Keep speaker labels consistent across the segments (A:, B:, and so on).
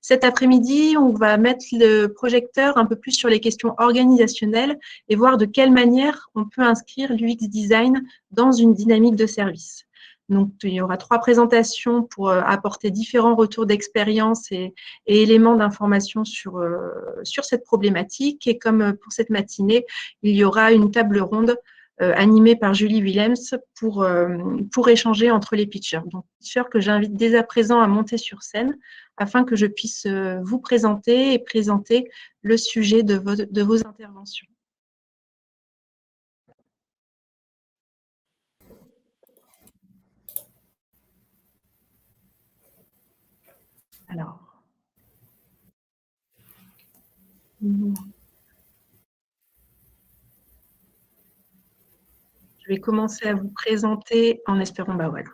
A: Cet après-midi, on va mettre le projecteur un peu plus sur les questions organisationnelles et voir de quelle manière on peut inscrire l'UX design dans une dynamique de service. Donc, il y aura 3 présentations pour apporter différents retours d'expérience et éléments d'information sur cette problématique. Et comme pour cette matinée, il y aura une table ronde animée par Julie Willems pour échanger entre les pitchers. Donc, pitchers que j'invite dès à présent à monter sur scène afin que je puisse vous présenter et présenter le sujet de vos interventions. Alors, je vais commencer à vous présenter en espérant, voilà.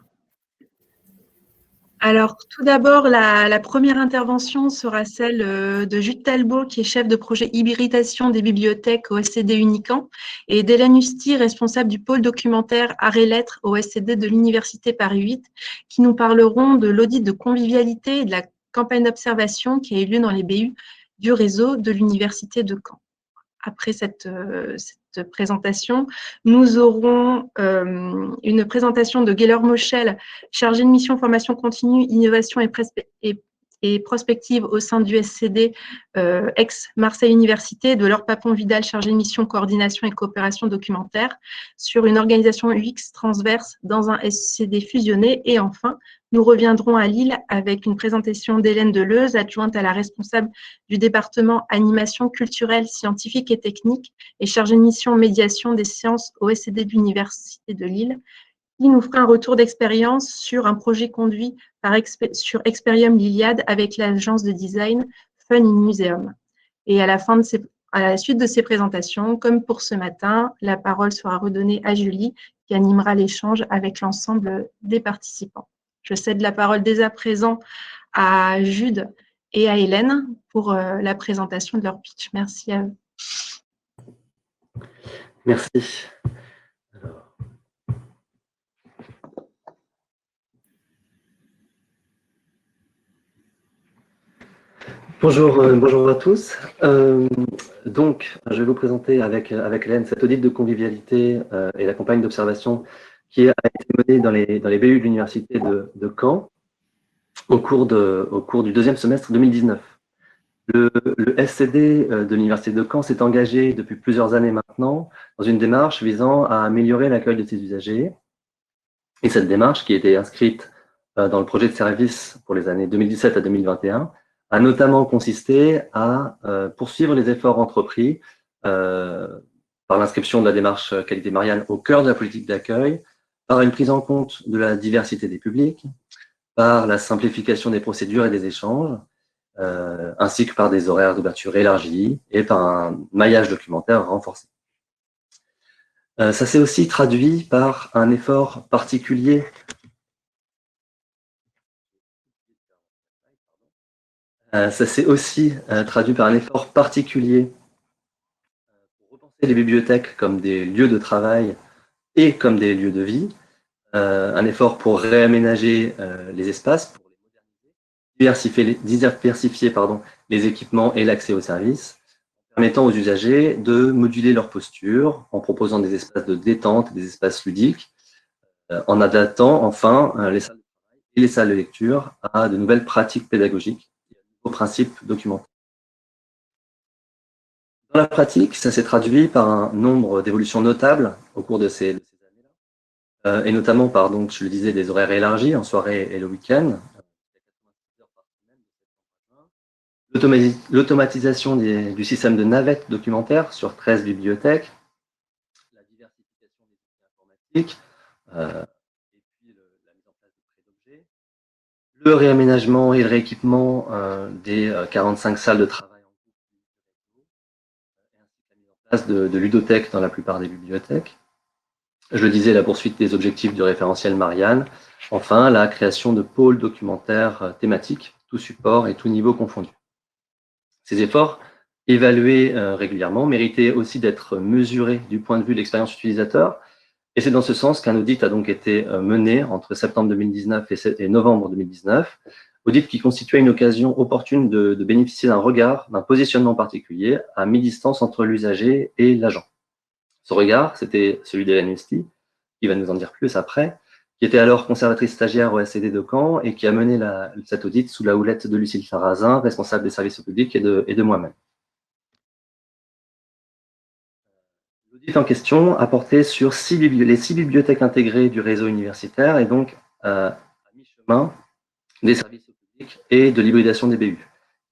A: Alors, tout d'abord, la première intervention sera celle de Jude Talbot, qui est chef de projet hybridation des bibliothèques au SCD Unican, et d'Hélène Husty, responsable du pôle documentaire Arts et Lettres au SCD de l'Université Paris 8, qui nous parleront de l'audit de convivialité et de la campagne d'observation qui a eu lieu dans les BU du réseau de l'Université de Caen. Après cette présentation, nous aurons une présentation de Gaylor Moschel, chargée de mission formation continue, innovation et prospective au sein du SCD ex-Marseille Université, de Laure Papon-Vidal, chargée de mission coordination et coopération documentaire, sur une organisation UX transverse dans un SCD fusionné. Et enfin, nous reviendrons à Lille avec une présentation d'Hélène Deleuze, adjointe à la responsable du département animation culturelle, scientifique et technique et chargée de mission médiation des sciences au SCD de l'Université de Lille, qui nous fera un retour d'expérience sur un projet conduit sur Experium Liliade avec l'agence de design Fun in Museum. Et à la suite de ces présentations, comme pour ce matin, la parole sera redonnée à Julie, qui animera l'échange avec l'ensemble des participants. Je cède la parole dès à présent à Jude et à Hélène pour la présentation de leur pitch. Merci à eux.
B: Merci. Bonjour à tous. Donc, je vais vous présenter avec Hélène cette audit de convivialité et la campagne d'observation qui a été menée dans les BU de l'Université de Caen au cours du deuxième semestre 2019. Le SCD de l'Université de Caen s'est engagé depuis plusieurs années maintenant dans une démarche visant à améliorer l'accueil de ses usagers. Et cette démarche, qui a été inscrite dans le projet de service pour les années 2017 à 2021, a notamment consisté à poursuivre les efforts entrepris par l'inscription de la démarche qualité Marianne au cœur de la politique d'accueil, par une prise en compte de la diversité des publics, par la simplification des procédures et des échanges, ainsi que par des horaires d'ouverture élargis et par un maillage documentaire renforcé. Ça s'est aussi traduit par un effort particulier pour repenser les bibliothèques comme des lieux de travail et comme des lieux de vie, un effort pour réaménager les espaces, pour les moderniser, diversifier les équipements et l'accès aux services, permettant aux usagers de moduler leur posture en proposant des espaces de détente, des espaces ludiques, en adaptant enfin les salles de travail et les salles de lecture à de nouvelles pratiques pédagogiques et aux principes documentaires. Dans la pratique, ça s'est traduit par un nombre d'évolutions notables au cours de ces années-là, et notamment par, donc, je le disais, des horaires élargis en soirée et le week-end, l'automatisation du système de navette documentaire sur 13 bibliothèques, la diversification des outils informatiques, et puis la mise en place de prêts d'objets, le réaménagement et le rééquipement des 45 salles de travail en groupe, et ainsi que la mise en place de ludothèques dans la plupart des bibliothèques. Je le disais, la poursuite des objectifs du référentiel Marianne. Enfin, la création de pôles documentaires thématiques, tout support et tout niveau confondu. Ces efforts, évalués régulièrement, méritaient aussi d'être mesurés du point de vue de l'expérience utilisateur. Et c'est dans ce sens qu'un audit a donc été mené entre septembre 2019 et novembre 2019, Audit qui constituait une occasion opportune de bénéficier d'un regard, d'un positionnement particulier à mi-distance entre l'usager et l'agent. Ce regard, c'était celui d'Hélène Husty, qui va nous en dire plus après, qui était alors conservatrice stagiaire au SCD de Caen et qui a mené cet audit sous la houlette de Lucille Sarrazin, responsable des services au public, et de moi-même. L'audit en question a porté sur les 6 bibliothèques intégrées du réseau universitaire et donc à mi-chemin des services au public et de l'hybridation des BU.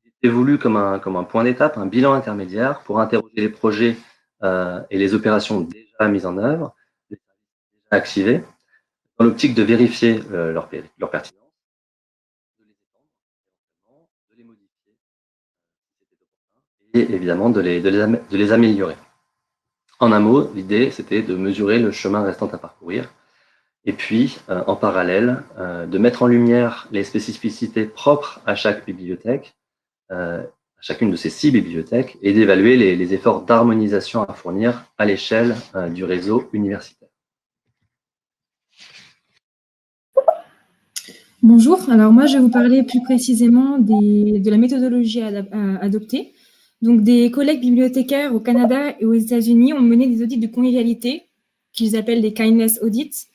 B: Il était voulu comme un point d'étape, un bilan intermédiaire pour interroger les projets et les opérations déjà mises en œuvre, déjà activées, dans l'optique de vérifier leur pertinence, de les étendre, de les modifier, et évidemment de les améliorer. En un mot, l'idée, c'était de mesurer le chemin restant à parcourir et puis, en parallèle, de mettre en lumière les spécificités propres à chaque bibliothèque, à chacune de ces 6 bibliothèques, et d'évaluer les efforts d'harmonisation à fournir à l'échelle du réseau universitaire.
C: Bonjour, alors moi je vais vous parler plus précisément de la méthodologie adoptée. Donc des collègues bibliothécaires au Canada et aux États-Unis ont mené des audits de convivialité, qu'ils appellent des kindness audits,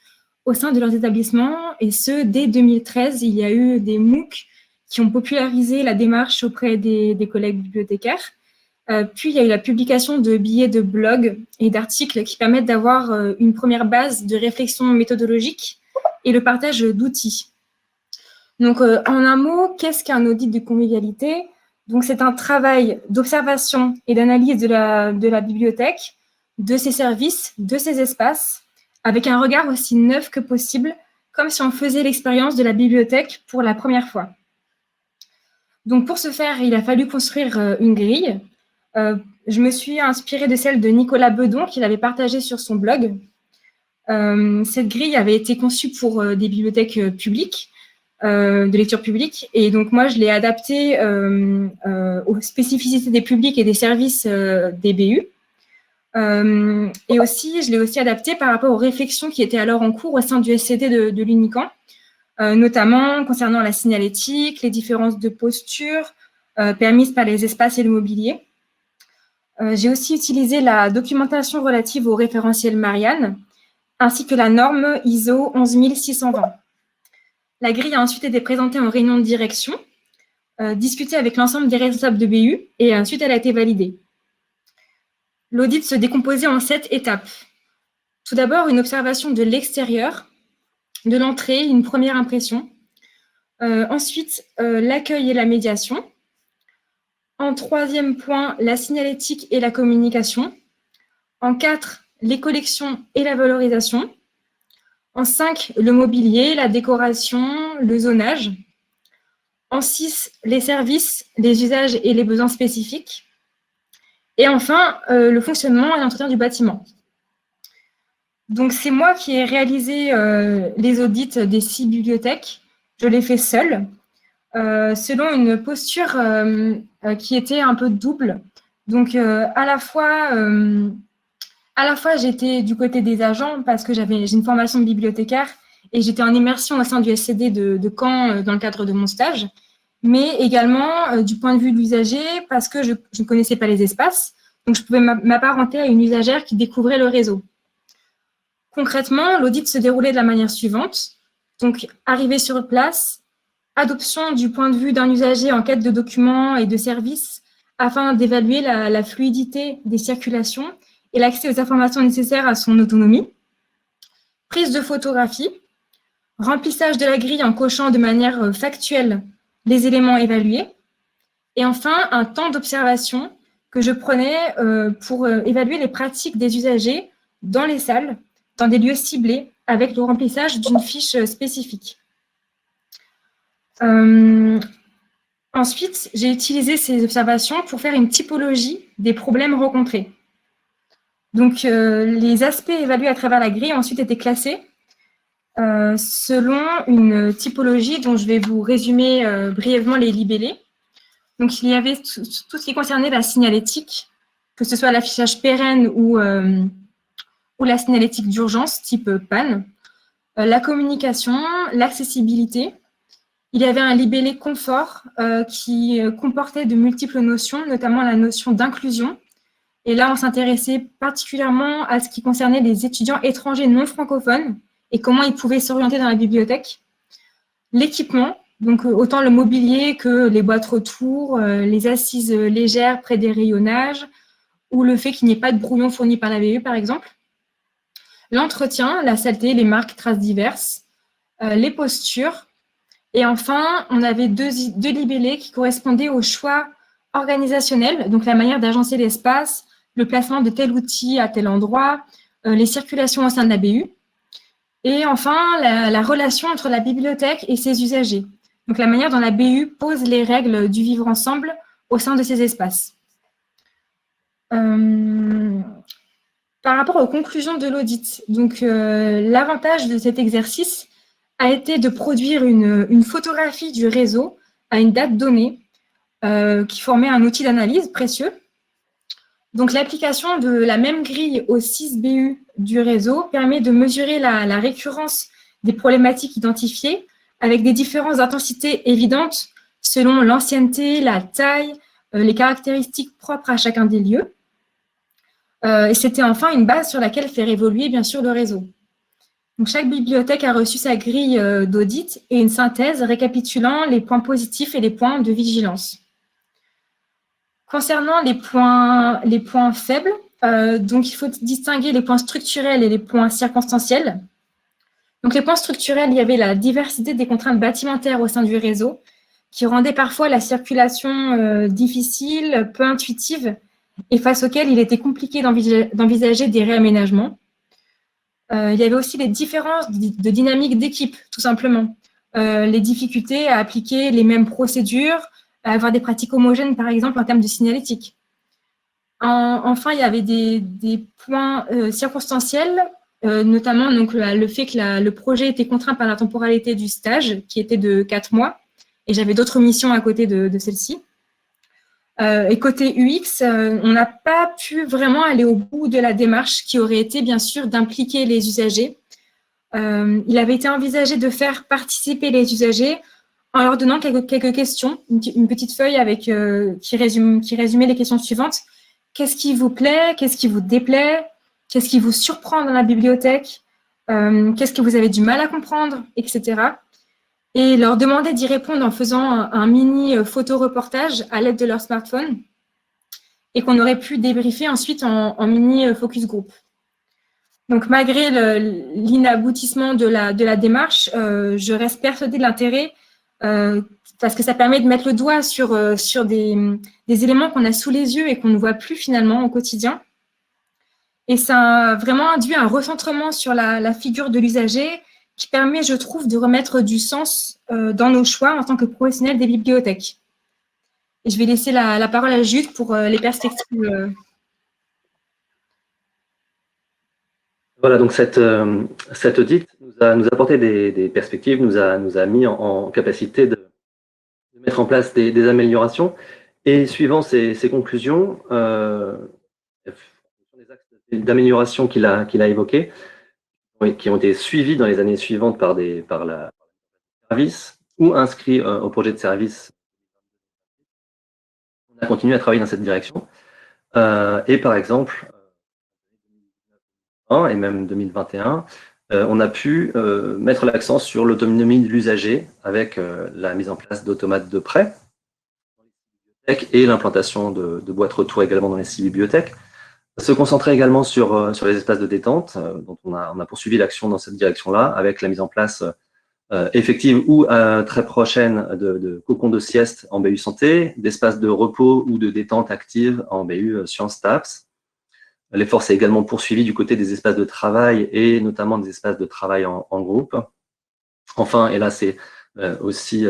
C: au sein de leurs établissements, et ce, dès 2013, il y a eu des MOOC qui ont popularisé la démarche auprès des collègues bibliothécaires. Puis il y a eu la publication de billets de blog et d'articles qui permettent d'avoir une première base de réflexion méthodologique et le partage d'outils. Donc, en un mot, qu'est-ce qu'un audit de convivialité? Donc, c'est un travail d'observation et d'analyse de la bibliothèque, de ses services, de ses espaces, avec un regard aussi neuf que possible, comme si on faisait l'expérience de la bibliothèque pour la première fois. Donc, pour ce faire, il a fallu construire une grille. Je me suis inspirée de celle de Nicolas Bedon, qu'il avait partagée sur son blog. Cette grille avait été conçue pour des bibliothèques publiques, de lecture publique. Et donc, moi, je l'ai adapté aux spécificités des publics et des services des BU. Et aussi, je l'ai aussi adapté par rapport aux réflexions qui étaient alors en cours au sein du SCD de l'UNICAN, notamment concernant la signalétique, les différences de posture permises par les espaces et le mobilier. J'ai aussi utilisé la documentation relative au référentiel Marianne, ainsi que la norme ISO 11620. La grille a ensuite été présentée en réunion de direction, discutée avec l'ensemble des responsables de BU, et ensuite elle a été validée. L'audit se décomposait en 7 étapes. Tout d'abord, une observation de l'extérieur, de l'entrée, une première impression. Ensuite, l'accueil et la médiation. En 3e point, la signalétique et la communication. En 4, les collections et la valorisation. En 5, le mobilier, la décoration, le zonage. En 6, les services, les usages et les besoins spécifiques. Et enfin, le fonctionnement et l'entretien du bâtiment. Donc, c'est moi qui ai réalisé les audits des 6 bibliothèques. Je l'ai fait seule, selon une posture qui était un peu double. Donc, à la fois, j'étais du côté des agents parce que j'ai une formation de bibliothécaire et j'étais en immersion au sein du SCD de Caen dans le cadre de mon stage, mais également du point de vue de l'usager parce que je ne connaissais pas les espaces, donc je pouvais m'apparenter à une usagère qui découvrait le réseau. Concrètement, l'audit se déroulait de la manière suivante. Donc, arrivée sur place, adoption du point de vue d'un usager en quête de documents et de services afin d'évaluer la fluidité des circulations et l'accès aux informations nécessaires à son autonomie. Prise de photographie, remplissage de la grille en cochant de manière factuelle les éléments évalués. Et enfin, un temps d'observation que je prenais pour évaluer les pratiques des usagers dans les salles, dans des lieux ciblés, avec le remplissage d'une fiche spécifique. Ensuite, j'ai utilisé ces observations pour faire une typologie des problèmes rencontrés. Donc, les aspects évalués à travers la grille ont ensuite été classés selon une typologie dont je vais vous résumer brièvement les libellés. Donc, il y avait tout ce qui concernait la signalétique, que ce soit l'affichage pérenne ou la signalétique d'urgence type panne, la communication, l'accessibilité, Il y avait un libellé confort qui comportait de multiples notions, notamment la notion d'inclusion. Et là, on s'intéressait particulièrement à ce qui concernait les étudiants étrangers non francophones et comment ils pouvaient s'orienter dans la bibliothèque. L'équipement, donc autant le mobilier que les boîtes retour, les assises légères près des rayonnages, ou le fait qu'il n'y ait pas de brouillon fourni par la BU, par exemple. L'entretien, la saleté, les marques, traces diverses, les postures. Et enfin, on avait deux libellés qui correspondaient au choix organisationnel, donc la manière d'agencer l'espace, le placement de tel outil à tel endroit, les circulations au sein de la BU. Et enfin, la relation entre la bibliothèque et ses usagers. Donc la manière dont la BU pose les règles du vivre ensemble au sein de ces espaces. Par rapport aux conclusions de l'audit, donc l'avantage de cet exercice a été de produire une photographie du réseau à une date donnée qui formait un outil d'analyse précieux. Donc l'application de la même grille aux 6 BU du réseau permet de mesurer la récurrence des problématiques identifiées avec des différences d'intensité évidentes selon l'ancienneté, la taille, les caractéristiques propres à chacun des lieux. Et c'était enfin une base sur laquelle faire évoluer, bien sûr, le réseau. Donc, chaque bibliothèque a reçu sa grille d'audit et une synthèse récapitulant les points positifs et les points de vigilance. Concernant les points faibles, donc il faut distinguer les points structurels et les points circonstanciels. Donc, les points structurels, il y avait la diversité des contraintes bâtimentaires au sein du réseau qui rendait parfois la circulation difficile, peu intuitive, et face auxquels il était compliqué d'envisager des réaménagements. Il y avait aussi les différences de dynamique d'équipe, tout simplement. Les difficultés à appliquer les mêmes procédures, à avoir des pratiques homogènes, par exemple, en termes de signalétique. Enfin, il y avait des points circonstanciels, notamment donc, le fait que le projet était contraint par la temporalité du stage, qui était de 4 mois, et j'avais d'autres missions à côté de celle-ci. Et côté UX, on n'a pas pu vraiment aller au bout de la démarche qui aurait été, bien sûr, d'impliquer les usagers. Il avait été envisagé de faire participer les usagers en leur donnant quelques questions, une petite feuille avec, qui résumait les questions suivantes. Qu'est-ce qui vous plaît? Qu'est-ce qui vous déplaît? Qu'est-ce qui vous surprend dans la bibliothèque? Qu'est-ce que vous avez du mal à comprendre? Etc. Et leur demander d'y répondre en faisant un mini photo-reportage à l'aide de leur smartphone et qu'on aurait pu débriefer ensuite en mini focus group. Donc, malgré l'inaboutissement de la démarche, je reste persuadée de l'intérêt parce que ça permet de mettre le doigt sur des éléments qu'on a sous les yeux et qu'on ne voit plus finalement au quotidien. Et ça a vraiment induit un recentrement sur la figure de l'usager qui permet, je trouve, de remettre du sens dans nos choix en tant que professionnels des bibliothèques. Et je vais laisser la parole à Jude pour les perspectives.
B: Voilà, donc cet audit nous a apporté des perspectives, nous a mis en capacité de mettre en place des améliorations. Et suivant ces conclusions, les axes d'amélioration qu'il a évoqués, qui ont été suivis dans les années suivantes par la service ou inscrits au projet de service. On a continué à travailler dans cette direction. Et par exemple, et même 2021, on a pu mettre l'accent sur l'autonomie de l'usager avec la mise en place d'automates de prêt et l'implantation de boîtes retour également dans les 6 bibliothèques. Se concentrer également sur les espaces de détente, dont on a poursuivi l'action dans cette direction-là, avec la mise en place effective ou très prochaine de cocons de sieste en BU santé, d'espaces de repos ou de détente active en BU sciences TAPS. L'effort s'est également poursuivi du côté des espaces de travail et notamment des espaces de travail en groupe. Enfin, et là c'est aussi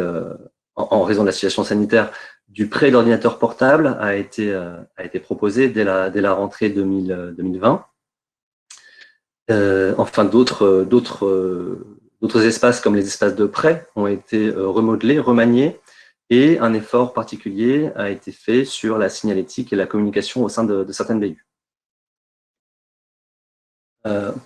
B: en raison de la situation sanitaire, du prêt d'ordinateur portable a été proposé dès la rentrée 2020. Enfin, d'autres espaces comme les espaces de prêt ont été remodelés, remaniés, et un effort particulier a été fait sur la signalétique et la communication au sein de certaines BU.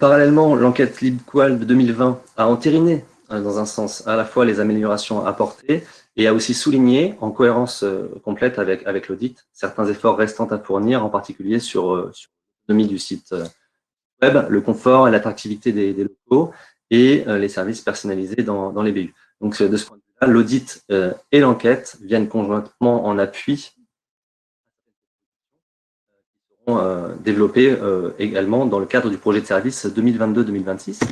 B: Parallèlement, l'enquête LibQual de 2020 a entériné dans un sens à la fois les améliorations apportées et a aussi souligné, en cohérence complète avec l'audit, certains efforts restants à fournir, en particulier sur l'autonomie du site web, le confort et l'attractivité des locaux et les services personnalisés dans les BU. Donc, de ce point de vue-là, l'audit et l'enquête viennent conjointement en appui qui seront développés également dans le cadre du projet de service 2022-2026. En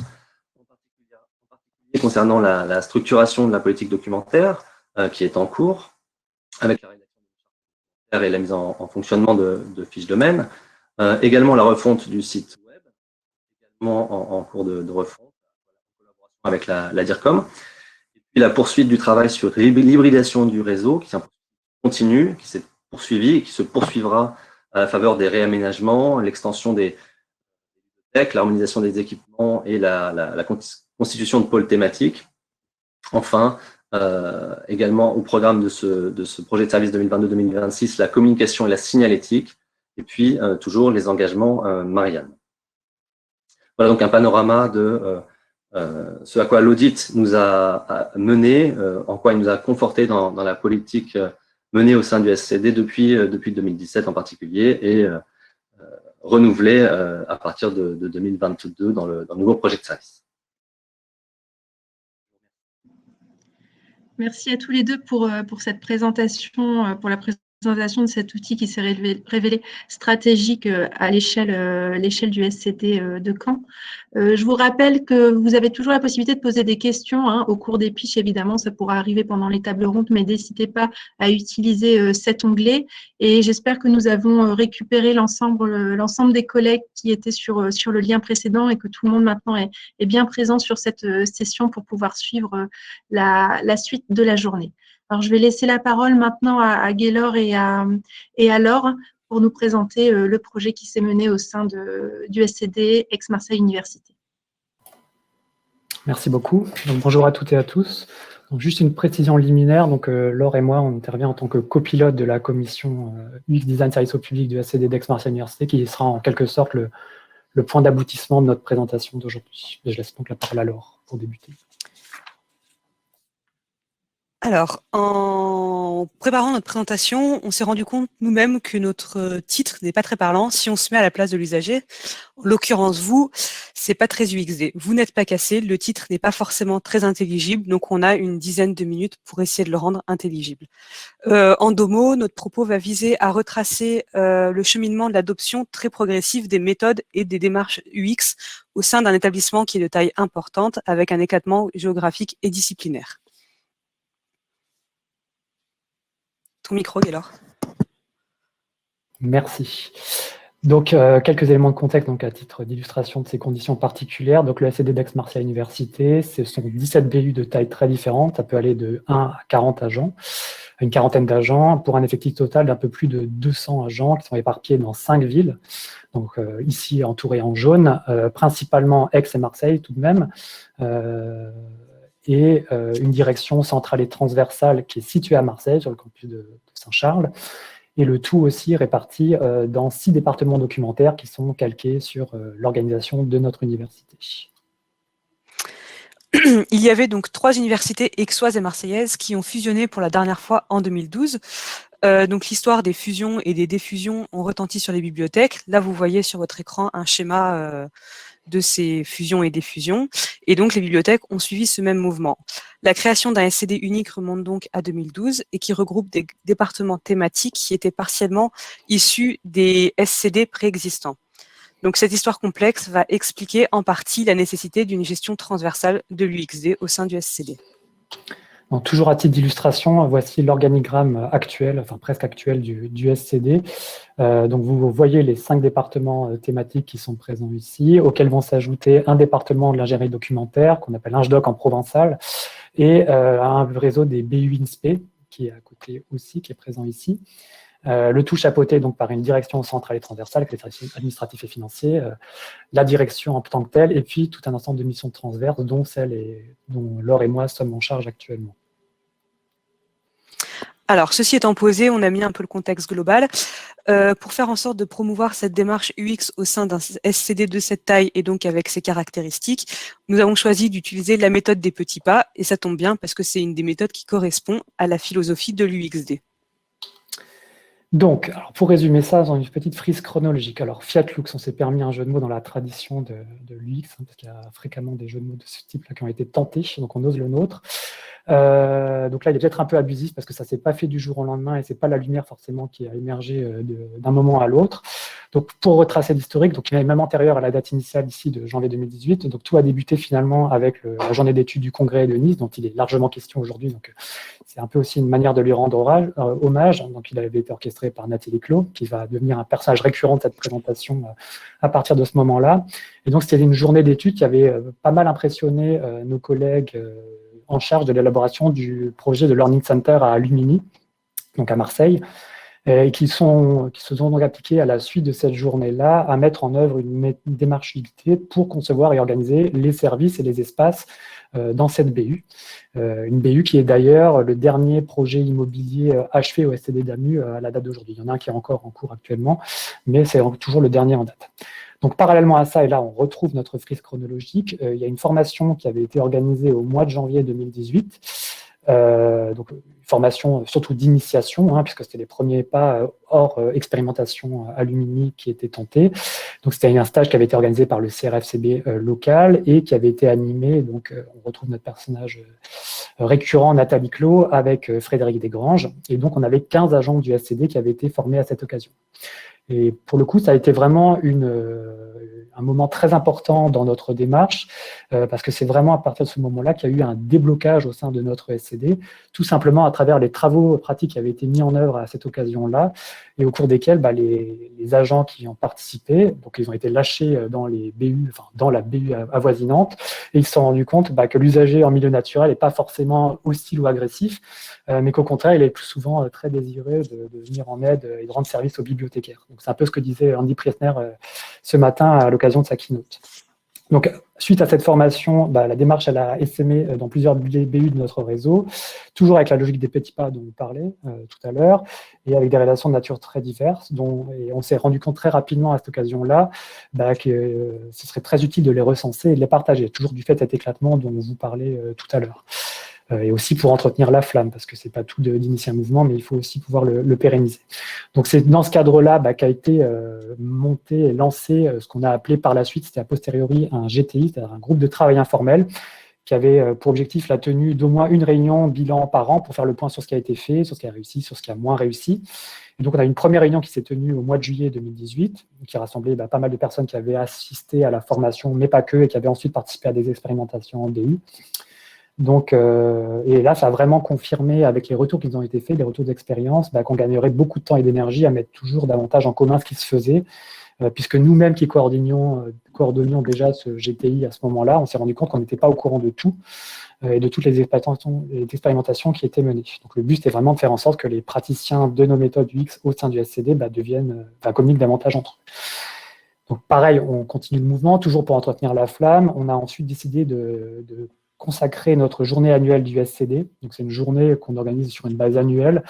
B: particulier concernant la structuration de la politique documentaire qui est en cours, avec la rédaction de et la mise en fonctionnement de fiches domaines, également la refonte du site web, également en cours de refonte, en collaboration avec la DIRCOM, et puis la poursuite du travail sur l'hybridation du réseau, qui continue, qui s'est poursuivi et qui se poursuivra à la faveur des réaménagements, l'extension des bibliothèques, l'harmonisation des équipements et la constitution de pôles thématiques. Enfin, également au programme de ce projet de service 2022-2026, la communication et la signalétique, et puis toujours les engagements Marianne. Voilà donc un panorama de ce à quoi l'audit nous a mené, en quoi il nous a conforté dans la politique menée au sein du SCD depuis 2017 en particulier, et renouvelée à partir de 2022 dans le nouveau projet de service.
A: Merci à tous les deux pour cette présentation, pour la présentation de cet outil qui s'est révélé stratégique à l'échelle du SCD de Caen. Je vous rappelle que vous avez toujours la possibilité de poser des questions au cours des pitchs, évidemment, ça pourra arriver pendant les tables rondes, mais n'hésitez pas à utiliser cet onglet. Et j'espère que nous avons récupéré l'ensemble des collègues qui étaient sur le lien précédent et que tout le monde maintenant est bien présent sur cette session pour pouvoir suivre la suite de la journée. Alors, je vais laisser la parole maintenant à Gaylor et à Laure pour nous présenter le projet qui s'est mené au sein du SCD Aix-Marseille Université.
D: Merci beaucoup. Donc, bonjour à toutes et à tous. Donc, juste une précision liminaire. Donc, Laure et moi, on intervient en tant que copilote de la commission UX Design Service au public du SCD d'Aix-Marseille Université, qui sera en quelque sorte le point d'aboutissement de notre présentation d'aujourd'hui. Je laisse donc la parole à Laure pour débuter.
E: Alors, en préparant notre présentation, on s'est rendu compte nous-mêmes que notre titre n'est pas très parlant si on se met à la place de l'usager. En l'occurrence, vous, c'est pas très UXD. Vous n'êtes pas cassé, le titre n'est pas forcément très intelligible, donc on a une dizaine de minutes pour essayer de le rendre intelligible. En 2 mots, notre propos va viser à retracer le cheminement de l'adoption très progressive des méthodes et des démarches UX au sein d'un établissement qui est de taille importante, avec un éclatement géographique et disciplinaire. Ton micro, Gaylor.
D: Merci. Donc, quelques éléments de contexte donc, à titre d'illustration de ces conditions particulières. Donc, le SCD d'Aix-Marseille Université, ce sont 17 BU de taille très différente. Ça peut aller de 1 à 40 agents, une quarantaine d'agents, pour un effectif total d'un peu plus de 200 agents qui sont éparpillés dans 5 villes. Donc, ici, entourés en jaune, principalement Aix et Marseille tout de même. Et une direction centrale et transversale qui est située à Marseille, sur le campus de Saint-Charles, et le tout aussi réparti dans 6 départements documentaires qui sont calqués sur l'organisation de notre université.
E: Il y avait donc 3 universités aixoises et marseillaises qui ont fusionné pour la dernière fois en 2012. Donc l'histoire des fusions et des défusions ont retenti sur les bibliothèques. Là, vous voyez sur votre écran un schéma de ces fusions et défusions. Et donc, les bibliothèques ont suivi ce même mouvement. La création d'un SCD unique remonte donc à 2012 et qui regroupe des départements thématiques qui étaient partiellement issus des SCD préexistants. Donc, cette histoire complexe va expliquer en partie la nécessité d'une gestion transversale de l'UXD au sein du SCD.
D: Donc, toujours à titre d'illustration, voici l'organigramme actuel, enfin presque actuel du SCD. Donc, vous voyez les 5 départements thématiques qui sont présents ici, auxquels vont s'ajouter un département de l'ingénierie documentaire, qu'on appelle IngeDoc en provençal, et un réseau des BU INSPE, qui est à côté aussi, qui est présent ici. Le tout chapeauté donc, par une direction centrale et transversale, avec les services administratifs et financiers, la direction en tant que telle, et puis tout un ensemble de missions transverses, dont celle dont Laure et moi sommes en charge actuellement.
E: Alors, ceci étant posé, on a mis un peu le contexte global. Pour faire en sorte de promouvoir cette démarche UX au sein d'un SCD de cette taille et donc avec ses caractéristiques, nous avons choisi d'utiliser la méthode des petits pas, et ça tombe bien parce que c'est une des méthodes qui correspond à la philosophie de l'UXD.
D: Donc, alors pour résumer ça dans une petite frise chronologique, alors Fiat Lux, on s'est permis un jeu de mots dans la tradition de l'UX, parce qu'il y a fréquemment des jeux de mots de ce type-là qui ont été tentés, donc on ose le nôtre. Donc là, il est peut-être un peu abusif parce que ça ne s'est pas fait du jour au lendemain et ce n'est pas la lumière forcément qui a émergé d'un moment à l'autre. Donc pour retracer l'historique, donc il est même antérieur à la date initiale ici de janvier 2018. Donc tout a débuté finalement avec la journée d'études du Congrès de Nice, dont il est largement question aujourd'hui. Donc c'est un peu aussi une manière de lui rendre hommage. Donc il avait été orchestré par Nathalie Clot, qui va devenir un personnage récurrent de cette présentation à partir de ce moment-là. Et donc c'était une journée d'études qui avait pas mal impressionné nos collègues en charge de l'élaboration du projet de Learning Center à Lumini, donc à Marseille, et qui se sont donc appliqués à la suite de cette journée-là à mettre en œuvre une démarche UXD pour concevoir et organiser les services et les espaces dans cette BU. Une BU qui est d'ailleurs le dernier projet immobilier achevé au SCD d'AMU à la date d'aujourd'hui. Il y en a un qui est encore en cours actuellement, mais c'est toujours le dernier en date. Donc, parallèlement à ça, et là, on retrouve notre frise chronologique, il y a une formation qui avait été organisée au mois de janvier 2018, donc une formation surtout d'initiation, puisque c'était les premiers pas hors expérimentation à Lumini qui étaient tentés. Donc, c'était un stage qui avait été organisé par le CRFCB local et qui avait été animé, donc on retrouve notre personnage récurrent, Nathalie Clot, avec Frédéric Desgranges. Et donc, on avait 15 agents du SCD qui avaient été formés à cette occasion. Et pour le coup, ça a été vraiment un moment très important dans notre démarche, parce que c'est vraiment à partir de ce moment-là qu'il y a eu un déblocage au sein de notre SCD, tout simplement à travers les travaux pratiques qui avaient été mis en œuvre à cette occasion-là, et au cours desquels les agents qui ont participé, donc ils ont été lâchés dans les BU, enfin dans la BU avoisinante, et ils se sont rendus compte que l'usager en milieu naturel n'est pas forcément hostile ou agressif, mais qu'au contraire, il est plus souvent très désireux de venir en aide et de rendre service aux bibliothécaires. Donc c'est un peu ce que disait Andy Priesner ce matin à l'occasion de sa keynote. Donc, suite à cette formation, la démarche elle a essaimé dans plusieurs BU de notre réseau, toujours avec la logique des petits pas dont on parlait tout à l'heure, et avec des relations de nature très diverses, et on s'est rendu compte très rapidement à cette occasion-là que ce serait très utile de les recenser et de les partager, toujours du fait de cet éclatement dont vous parlez tout à l'heure. Et aussi pour entretenir la flamme, parce que c'est pas tout d'initier un mouvement, mais il faut aussi pouvoir le pérenniser. Donc c'est dans ce cadre-là qu'a été monté et lancé ce qu'on a appelé par la suite, c'était a posteriori un GTI, c'est-à-dire un groupe de travail informel, qui avait pour objectif la tenue d'au moins une réunion bilan par an pour faire le point sur ce qui a été fait, sur ce qui a réussi, sur ce qui a moins réussi. Et donc on a une première réunion qui s'est tenue au mois de juillet 2018, qui rassemblait pas mal de personnes qui avaient assisté à la formation, mais pas que, et qui avaient ensuite participé à des expérimentations en DU. Donc, et là, ça a vraiment confirmé avec les retours qui ont été faits, les retours d'expérience, qu'on gagnerait beaucoup de temps et d'énergie à mettre toujours davantage en commun ce qui se faisait, puisque nous-mêmes qui coordonnions déjà ce GTI à ce moment-là, on s'est rendu compte qu'on n'était pas au courant de tout et de toutes les expérimentations qui étaient menées. Donc le but, c'était vraiment de faire en sorte que les praticiens de nos méthodes UX au sein du SCD communiquent davantage entre eux. Donc pareil, on continue le mouvement, toujours pour entretenir la flamme. On a ensuite décidé de consacrer notre journée annuelle du SCD. Donc, c'est une journée qu'on organise sur une base annuelle,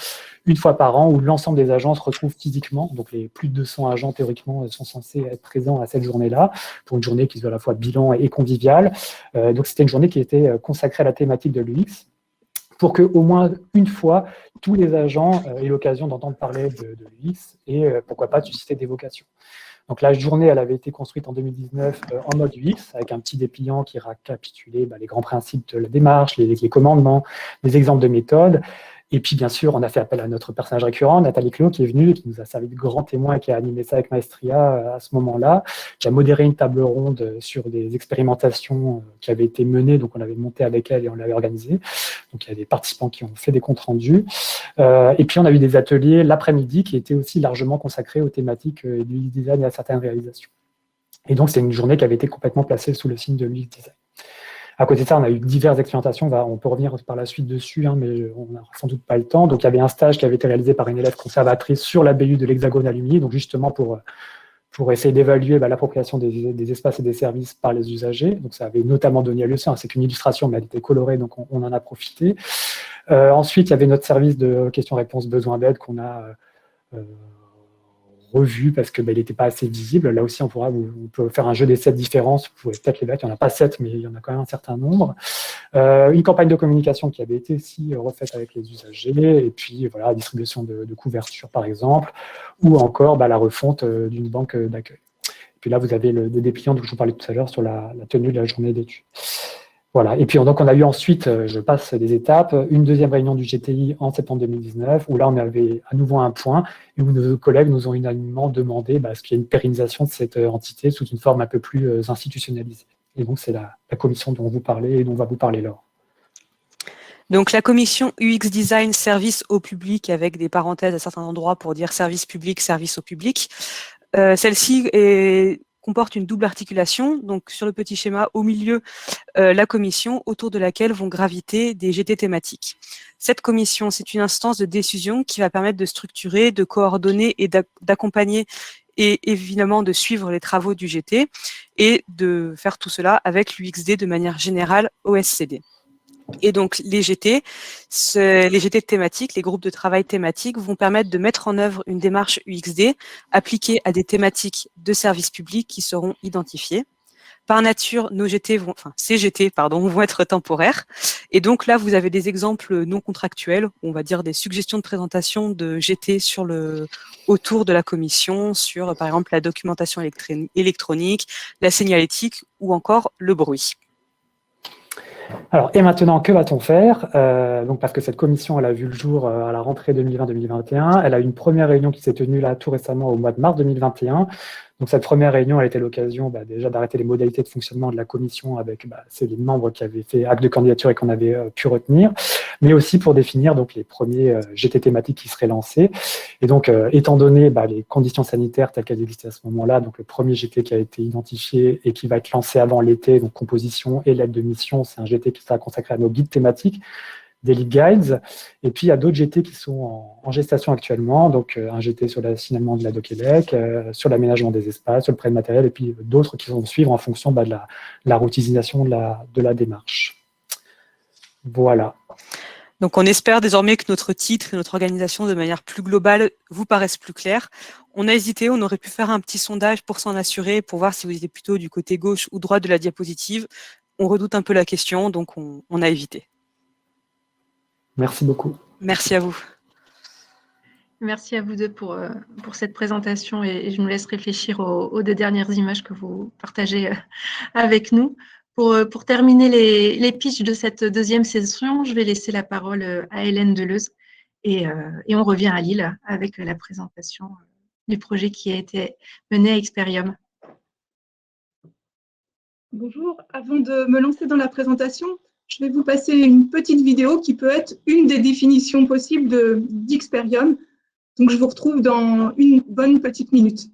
D: une fois par an, où l'ensemble des agents se retrouvent physiquement. Donc, les plus de 200 agents, théoriquement, sont censés être présents à cette journée-là, pour une journée qui se veut à la fois bilan et conviviale. Donc, c'était une journée qui était consacrée à la thématique de l'UX, pour qu'au moins une fois, tous les agents aient l'occasion d'entendre parler de l'UX et pourquoi pas de susciter des vocations. Donc la journée, elle avait été construite en 2019 en mode UX, avec un petit dépliant qui récapitulait les grands principes de la démarche, les commandements, les exemples de méthodes. Et puis, bien sûr, on a fait appel à notre personnage récurrent, Nathalie Clot, qui est venue et qui nous a servi de grand témoin et qui a animé ça avec Maestria à ce moment-là, qui a modéré une table ronde sur des expérimentations qui avaient été menées. Donc, on avait monté avec elle et on l'avait organisée. Donc, il y a des participants qui ont fait des comptes rendus. Et puis, on a eu des ateliers l'après-midi qui étaient aussi largement consacrés aux thématiques du design et à certaines réalisations. Et donc, c'est une journée qui avait été complètement placée sous le signe de l'UX design. À côté de ça, on a eu diverses expérimentations. On peut revenir par la suite dessus, mais on n'a sans doute pas le temps. Donc, il y avait un stage qui avait été réalisé par une élève conservatrice sur la BU de l'Hexagone à Lumini, donc justement pour essayer d'évaluer l'appropriation des espaces et des services par les usagers. Donc, ça avait notamment donné lieu à ça. C'est qu'une illustration, mais elle était colorée, donc on en a profité. Ensuite, il y avait notre service de questions-réponses besoin d'aide qu'on a revu parce qu'il n'était pas assez visible. Là aussi, on peut faire un jeu des 7 différences. Vous pouvez peut-être les mettre. Il n'y en a pas 7, mais il y en a quand même un certain nombre. Une campagne de communication qui avait été aussi refaite avec les usagers. Et puis, voilà, la distribution de couverture, par exemple, ou encore la refonte d'une banque d'accueil. Et puis là, vous avez le dépliant dont je vous parlais tout à l'heure sur la tenue de la journée d'études. Voilà. Et puis, donc, on a eu ensuite, je passe des étapes, une deuxième réunion du GTI en septembre 2019, où là, on avait à nouveau un point, et où nos collègues nous ont unanimement demandé ce qu'il y ait une pérennisation de cette entité sous une forme un peu plus institutionnalisée. Et donc, c'est la commission dont vous parlez et dont va vous parler Laure.
E: Donc, la commission UX Design Service au public, avec des parenthèses à certains endroits pour dire service public, service au public. Celle-ci comporte une double articulation. Donc, sur le petit schéma, au milieu, la commission autour de laquelle vont graviter des GT thématiques. Cette commission, c'est une instance de décision qui va permettre de structurer, de coordonner et d'accompagner et évidemment de suivre les travaux du GT et de faire tout cela avec l'UXD de manière générale au SCD. Et donc, les GT thématiques, les groupes de travail thématiques vont permettre de mettre en œuvre une démarche UXD appliquée à des thématiques de service public qui seront identifiées. Par nature, ces GT vont être temporaires. Et donc là, vous avez des exemples non contractuels, on va dire des suggestions de présentation de GT autour de la commission, sur par exemple la documentation électronique, la signalétique ou encore le bruit.
D: Alors, et maintenant, que va-t-on faire? Donc, parce que cette commission, elle a vu le jour à la rentrée 2020-2021. Elle a eu une première réunion qui s'est tenue là tout récemment au mois de mars 2021. Donc, cette première réunion, elle a été l'occasion déjà d'arrêter les modalités de fonctionnement de la commission avec les membres qui avaient fait acte de candidature et qu'on avait pu retenir, mais aussi pour définir donc les premiers GT thématiques qui seraient lancés. Et donc, étant donné les conditions sanitaires telles qu'elles existaient à ce moment-là, donc le premier GT qui a été identifié et qui va être lancé avant l'été, donc composition et lettre de mission, c'est un GT qui sera consacré à nos guides thématiques, des lead guides, et puis il y a d'autres GT qui sont en gestation actuellement, donc un GT sur l'assignement de la DoQuébec, sur l'aménagement des espaces, sur le prêt de matériel, et puis d'autres qui vont suivre en fonction de la routisation de la démarche. Voilà.
E: Donc on espère désormais que notre titre et notre organisation de manière plus globale vous paraissent plus clairs. On a hésité, on aurait pu faire un petit sondage pour s'en assurer, pour voir si vous étiez plutôt du côté gauche ou droit de la diapositive. On redoute un peu la question, donc on a évité.
D: Merci beaucoup.
E: Merci à vous.
A: Merci à vous deux pour cette présentation et je nous laisse réfléchir aux 2 dernières images que vous partagez avec nous. Pour terminer les pitchs de cette deuxième session, je vais laisser la parole à Hélène Deleuze et on revient à Lille avec la présentation du projet qui a été mené à Experium.
F: Bonjour, avant de me lancer dans la présentation, je vais vous passer une petite vidéo qui peut être une des définitions possibles d'Experium. Donc, je vous retrouve dans une bonne petite minute.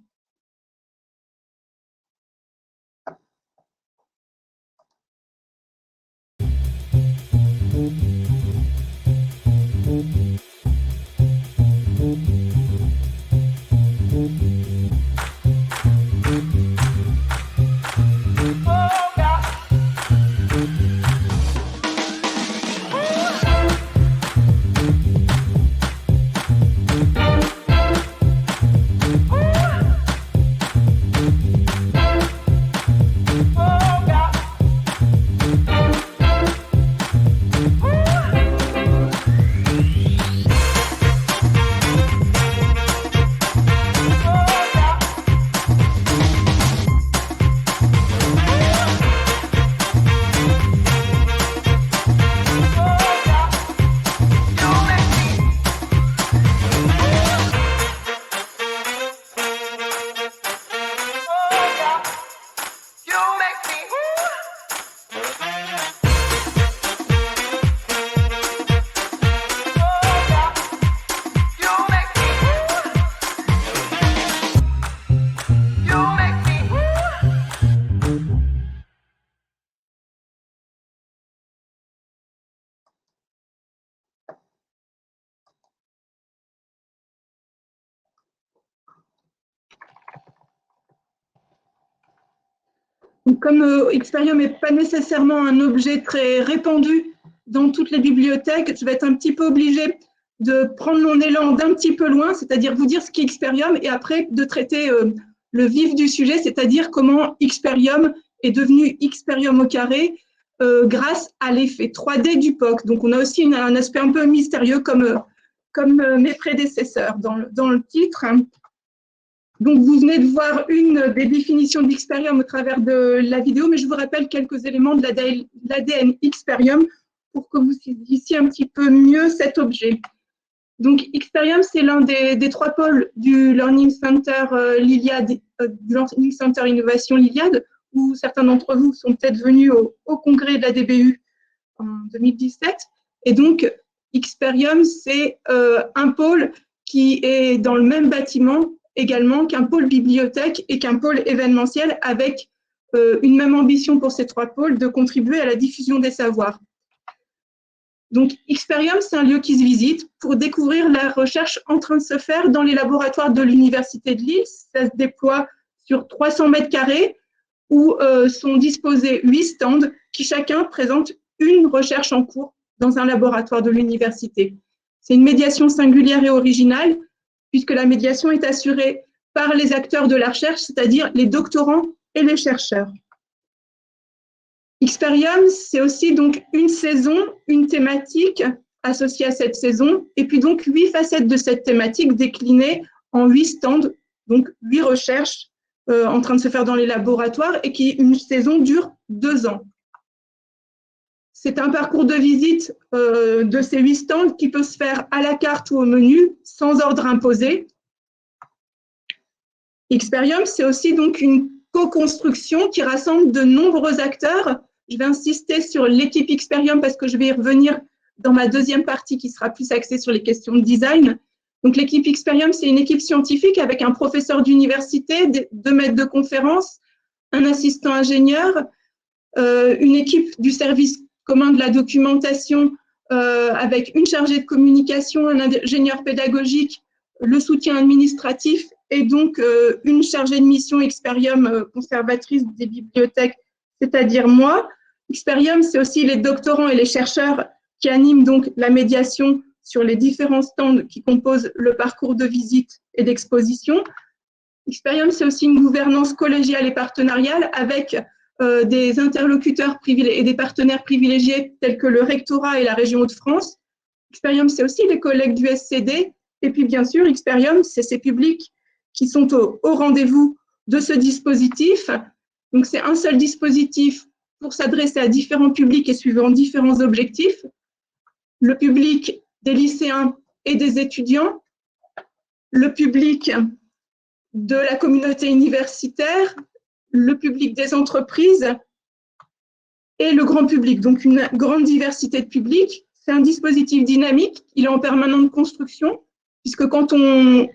F: Donc, comme Experium n'est pas nécessairement un objet très répandu dans toutes les bibliothèques. Je vais être un petit peu obligée de prendre mon élan d'un petit peu loin, c'est-à-dire vous dire ce qu'est Xperium et après de traiter le vif du sujet, c'est-à-dire comment Xperium est devenu Xperium au carré grâce à l'effet 3D du POC. Donc, on a aussi un aspect un peu mystérieux comme mes prédécesseurs dans le titre. Donc, vous venez de voir une des définitions d'Xperium au travers de la vidéo, mais je vous rappelle quelques éléments de l'ADN Xperium pour que vous saisissiez un petit peu mieux cet objet. Donc, Xperium, c'est l'un des 3 pôles du Learning Center Liliad, du Learning Center Innovation Liliad, où certains d'entre vous sont peut-être venus au congrès de la DBU en 2017. Et donc, Xperium, c'est un pôle qui est dans le même bâtiment également qu'un pôle bibliothèque et qu'un pôle événementiel avec une même ambition pour ces 3 pôles de contribuer à la diffusion des savoirs. Donc, Xperium, c'est un lieu qui se visite pour découvrir la recherche en train de se faire dans les laboratoires de l'Université de Lille. Ça se déploie sur 300 mètres carrés où sont disposés 8 stands qui chacun présente une recherche en cours dans un laboratoire de l'université. C'est une médiation singulière et originale puisque la médiation est assurée par les acteurs de la recherche, c'est-à-dire les doctorants et les chercheurs. Xperium, c'est aussi donc une saison, une thématique associée à cette saison, et puis donc 8 facettes de cette thématique déclinées en 8 stands, donc 8 recherches en train de se faire dans les laboratoires, et qui, une saison dure 2 ans. C'est un parcours de visite de ces 8 stands qui peut se faire à la carte ou au menu, sans ordre imposé. Xperium, c'est aussi donc une co-construction qui rassemble de nombreux acteurs. Je vais insister sur l'équipe Xperium parce que je vais y revenir dans ma deuxième partie qui sera plus axée sur les questions de design. Donc, l'équipe Xperium, c'est une équipe scientifique avec un professeur d'université, 2 maîtres de conférence, un assistant ingénieur, une équipe du service commun de la documentation avec une chargée de communication, un ingénieur pédagogique, le soutien administratif et donc une chargée de mission Xperium conservatrice des bibliothèques, c'est-à-dire moi. Xperium, c'est aussi les doctorants et les chercheurs qui animent donc la médiation sur les différents stands qui composent le parcours de visite et d'exposition. Xperium, c'est aussi une gouvernance collégiale et partenariale avec des interlocuteurs et des partenaires privilégiés tels que le rectorat et la région Hauts-de-France. Xperium, c'est aussi les collègues du SCD. Et puis, bien sûr, Xperium, c'est ces publics qui sont au rendez-vous de ce dispositif. Donc, c'est un seul dispositif pour s'adresser à différents publics et suivant différents objectifs. Le public des lycéens et des étudiants, le public de la communauté universitaire, le public des entreprises et le grand public. Donc, une grande diversité de publics. C'est un dispositif dynamique, il est en permanente construction, puisque quand on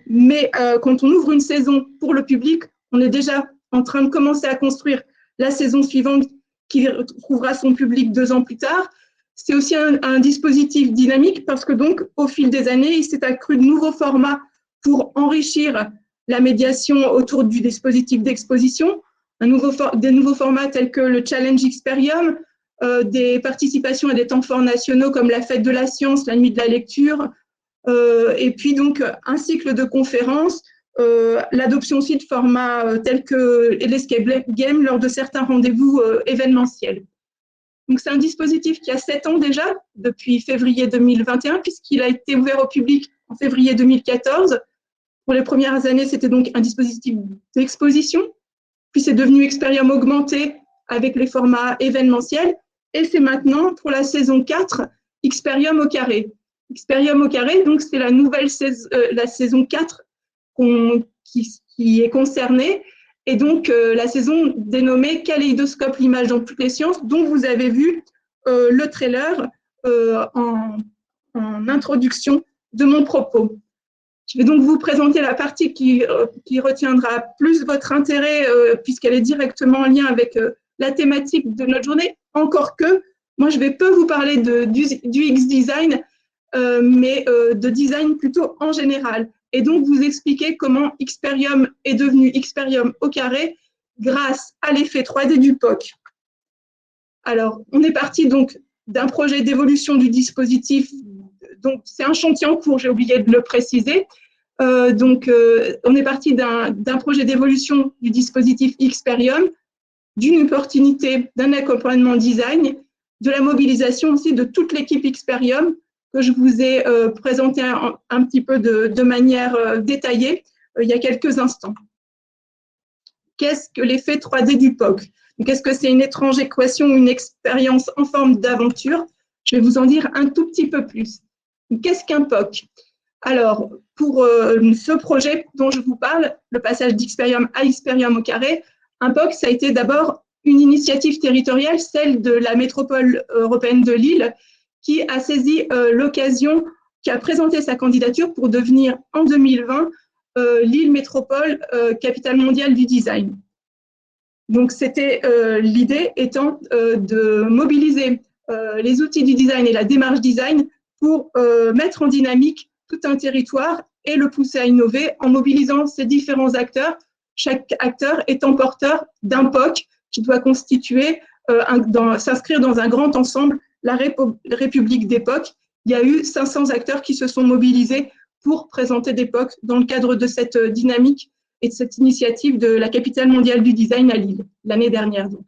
F: ouvre une saison pour le public, on est déjà en train de commencer à construire la saison suivante qui trouvera son public 2 ans plus tard. C'est aussi un dispositif dynamique parce que donc, au fil des années, il s'est accru de nouveaux formats pour enrichir la médiation autour du dispositif d'exposition, des nouveaux formats tels que le Challenge Xperium, des participations à des temps forts nationaux comme la Fête de la Science, la Nuit de la Lecture, et puis donc un cycle de conférences, l'adoption aussi de formats tels que l'Escape Game lors de certains rendez-vous événementiels. Donc c'est un dispositif qui a 7 ans déjà, depuis février 2021, puisqu'il a été ouvert au public en février 2014. Pour les premières années, c'était donc un dispositif d'exposition, puis c'est devenu Xperium augmenté avec les formats événementiels, et c'est maintenant, pour la saison 4, Xperium au carré. Xperium au carré, donc c'est la nouvelle saison, la saison 4 qui est concernée, et donc la saison dénommée Kaléidoscope, l'image dans toutes les sciences, dont vous avez vu le trailer en introduction de mon propos. Je vais donc vous présenter la partie qui retiendra plus votre intérêt puisqu'elle est directement en lien avec la thématique de notre journée, encore que moi je vais peu vous parler du X-Design, mais de design plutôt en général. Et donc vous expliquer comment Xperium est devenu Xperium au carré grâce à l'effet 3D du POC. Alors, on est parti donc d'un projet d'évolution du dispositif. Donc, c'est un chantier en cours, j'ai oublié de le préciser. On est parti d'un projet d'évolution du dispositif Xperium, d'une opportunité d'un accompagnement design, de la mobilisation aussi de toute l'équipe Xperium que je vous ai présenté un petit peu de manière détaillée il y a quelques instants. Qu'est-ce que l'effet 3D du POC? Qu'est-ce que c'est une étrange équation ou une expérience en forme d'aventure? Je vais vous en dire un tout petit peu plus. Qu'est-ce qu'un POC? Alors, pour ce projet dont je vous parle, le passage d'Xperium à Xperium au carré, un POC, ça a été d'abord une initiative territoriale, celle de la métropole européenne de Lille, qui a saisi l'occasion, qui a présenté sa candidature pour devenir en 2020 Lille Métropole, capitale mondiale du design. Donc, c'était l'idée étant de mobiliser les outils du design et la démarche design pour mettre en dynamique tout un territoire et le pousser à innover en mobilisant ces différents acteurs, chaque acteur étant porteur d'un POC qui doit constituer, s'inscrire dans un grand ensemble, la République des POC. Il y a eu 500 acteurs qui se sont mobilisés pour présenter des POC dans le cadre de cette dynamique et de cette initiative de la capitale mondiale du design à Lille, l'année dernière. Donc.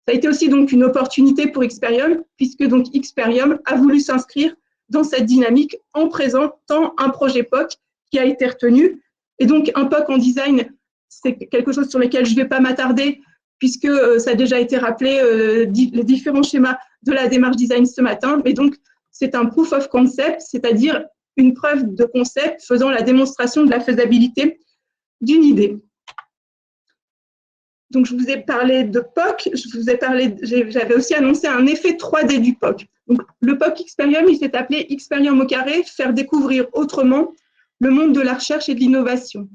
F: Ça a été aussi donc une opportunité pour Xperium, puisque donc Xperium a voulu s'inscrire dans cette dynamique en présentant un projet POC qui a été retenu. Et donc, un POC en design, c'est quelque chose sur lequel je ne vais pas m'attarder, puisque ça a déjà été rappelé, les différents schémas de la démarche design ce matin. Mais donc, c'est un proof of concept, c'est-à-dire une preuve de concept faisant la démonstration de la faisabilité d'une idée. Donc, je vous ai parlé de POC, j'avais aussi annoncé un effet 3D du POC. Donc, le POC Xperium, il s'est appelé Xperium au carré, faire découvrir autrement le monde de la recherche et de l'innovation.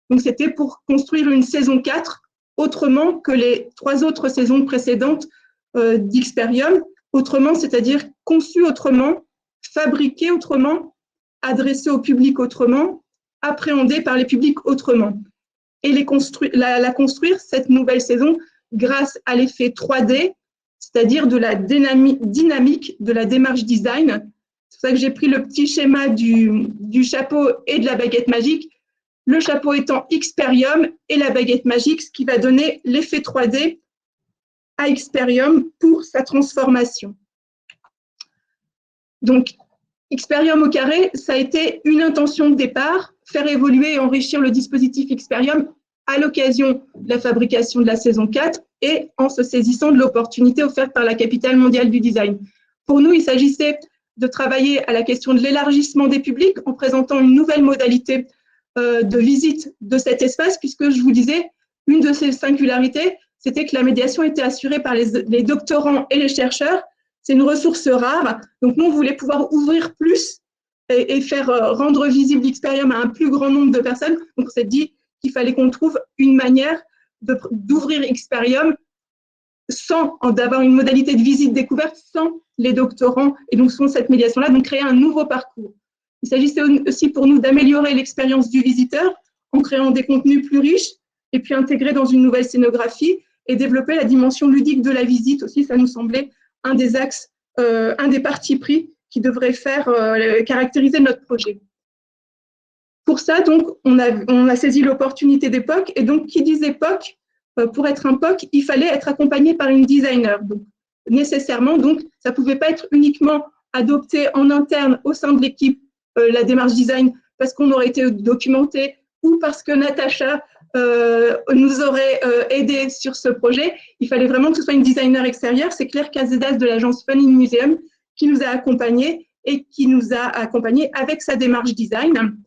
F: Donc, c'était pour construire une saison 4 autrement que les 3 autres saisons précédentes d'Xperium. Autrement, c'est-à-dire conçu autrement, fabriqué autrement, adressé au public autrement, appréhendé par les publics autrement. Et la construire, cette nouvelle saison, grâce à l'effet 3D, c'est-à-dire de la dynamique de la démarche design. C'est pour ça que j'ai pris le petit schéma du chapeau et de la baguette magique. Le chapeau étant Xperium et la baguette magique, ce qui va donner l'effet 3D à Xperium pour sa transformation. Donc, Xperium au carré, ça a été une intention de départ, faire évoluer et enrichir le dispositif Xperium à l'occasion de la fabrication de la saison 4 et en se saisissant de l'opportunité offerte par la capitale mondiale du design. Pour nous, il s'agissait de travailler à la question de l'élargissement des publics en présentant une nouvelle modalité de visite de cet espace, puisque je vous disais, une de ses singularités, c'était que la médiation était assurée par les doctorants et les chercheurs. C'est une ressource rare. Donc, nous, on voulait pouvoir ouvrir plus et faire rendre visible Xperium à un plus grand nombre de personnes. Donc, on s'est dit qu'il fallait qu'on trouve une manière d'ouvrir Xperium sans d'avoir une modalité de visite découverte sans les doctorants et donc sans cette médiation-là, donc créer un nouveau parcours. Il s'agissait aussi pour nous d'améliorer l'expérience du visiteur en créant des contenus plus riches et puis intégrer dans une nouvelle scénographie et développer la dimension ludique de la visite aussi. Ça nous semblait un des axes, un des partis pris qui devrait caractériser notre projet. Pour ça, donc, on a saisi l'opportunité des POC, et donc, qui disait POC, pour être un POC, il fallait être accompagné par une designer. Donc, nécessairement, donc, ça ne pouvait pas être uniquement adopté en interne au sein de l'équipe, la démarche design, parce qu'on aurait été documenté ou parce que Natacha nous aurait aidé sur ce projet. Il fallait vraiment que ce soit une designer extérieure. C'est Claire Cazedas de l'agence Fun in Museum qui nous a accompagnés et qui nous a accompagnés avec sa démarche design.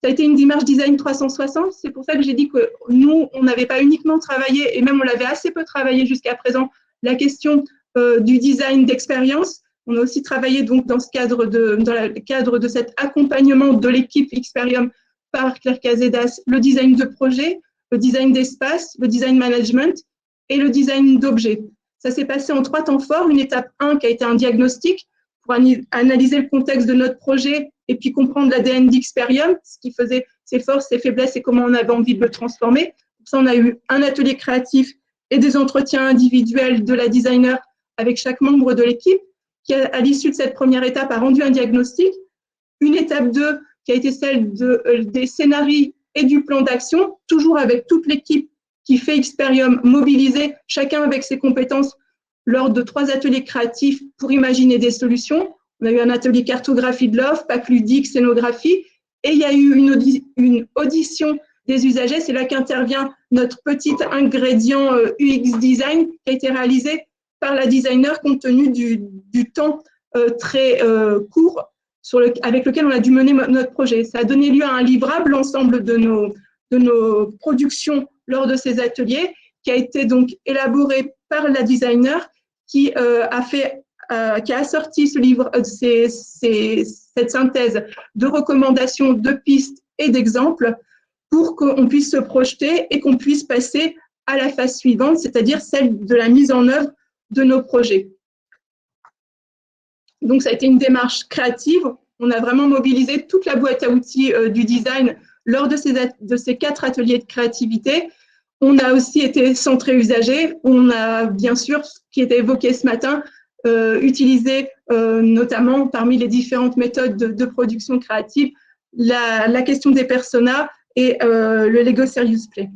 F: Ça a été une démarche design 360. C'est pour ça que j'ai dit que nous, on n'avait pas uniquement travaillé, et même on l'avait assez peu travaillé jusqu'à présent, la question du design d'expérience. On a aussi travaillé donc dans le cadre de cet accompagnement de l'équipe Xperium par Claire Cazedas, le design de projet, le design d'espace, le design management et le design d'objets. Ça s'est passé en 3 temps forts. Une étape 1 qui a été un diagnostic pour analyser le contexte de notre projet et puis comprendre l'ADN d'Xperium, ce qui faisait ses forces, ses faiblesses et comment on avait envie de le transformer. Pour ça, on a eu un atelier créatif et des entretiens individuels de la designer avec chaque membre de l'équipe. qui, à l'issue de cette première étape, a rendu un diagnostic. Une étape 2 qui a été celle des scénarios et du plan d'action, toujours avec toute l'équipe qui fait Xperium mobilisée, chacun avec ses compétences, lors de 3 ateliers créatifs pour imaginer des solutions. On a eu un atelier cartographie de l'offre, pack ludique, scénographie, et il y a eu une audition des usagers. C'est là qu'intervient notre petit ingrédient UX design qui a été réalisé par la designer compte tenu du temps très court avec lequel on a dû mener notre projet. Ça a donné lieu à un livrable, l'ensemble de nos productions lors de ces ateliers, qui a été donc élaboré par la designer qui a assorti ce livre, cette synthèse de recommandations, de pistes et d'exemples pour qu'on puisse se projeter et qu'on puisse passer à la phase suivante, c'est-à-dire celle de la mise en œuvre de nos projets. Donc, ça a été une démarche créative. On a vraiment mobilisé toute la boîte à outils du design lors de ces 4 ateliers de créativité. On a aussi été centré usager. On a, bien sûr, ce qui était évoqué ce matin, utilisé notamment parmi les différentes méthodes de production créative, la question des personas et le Lego Serious Play.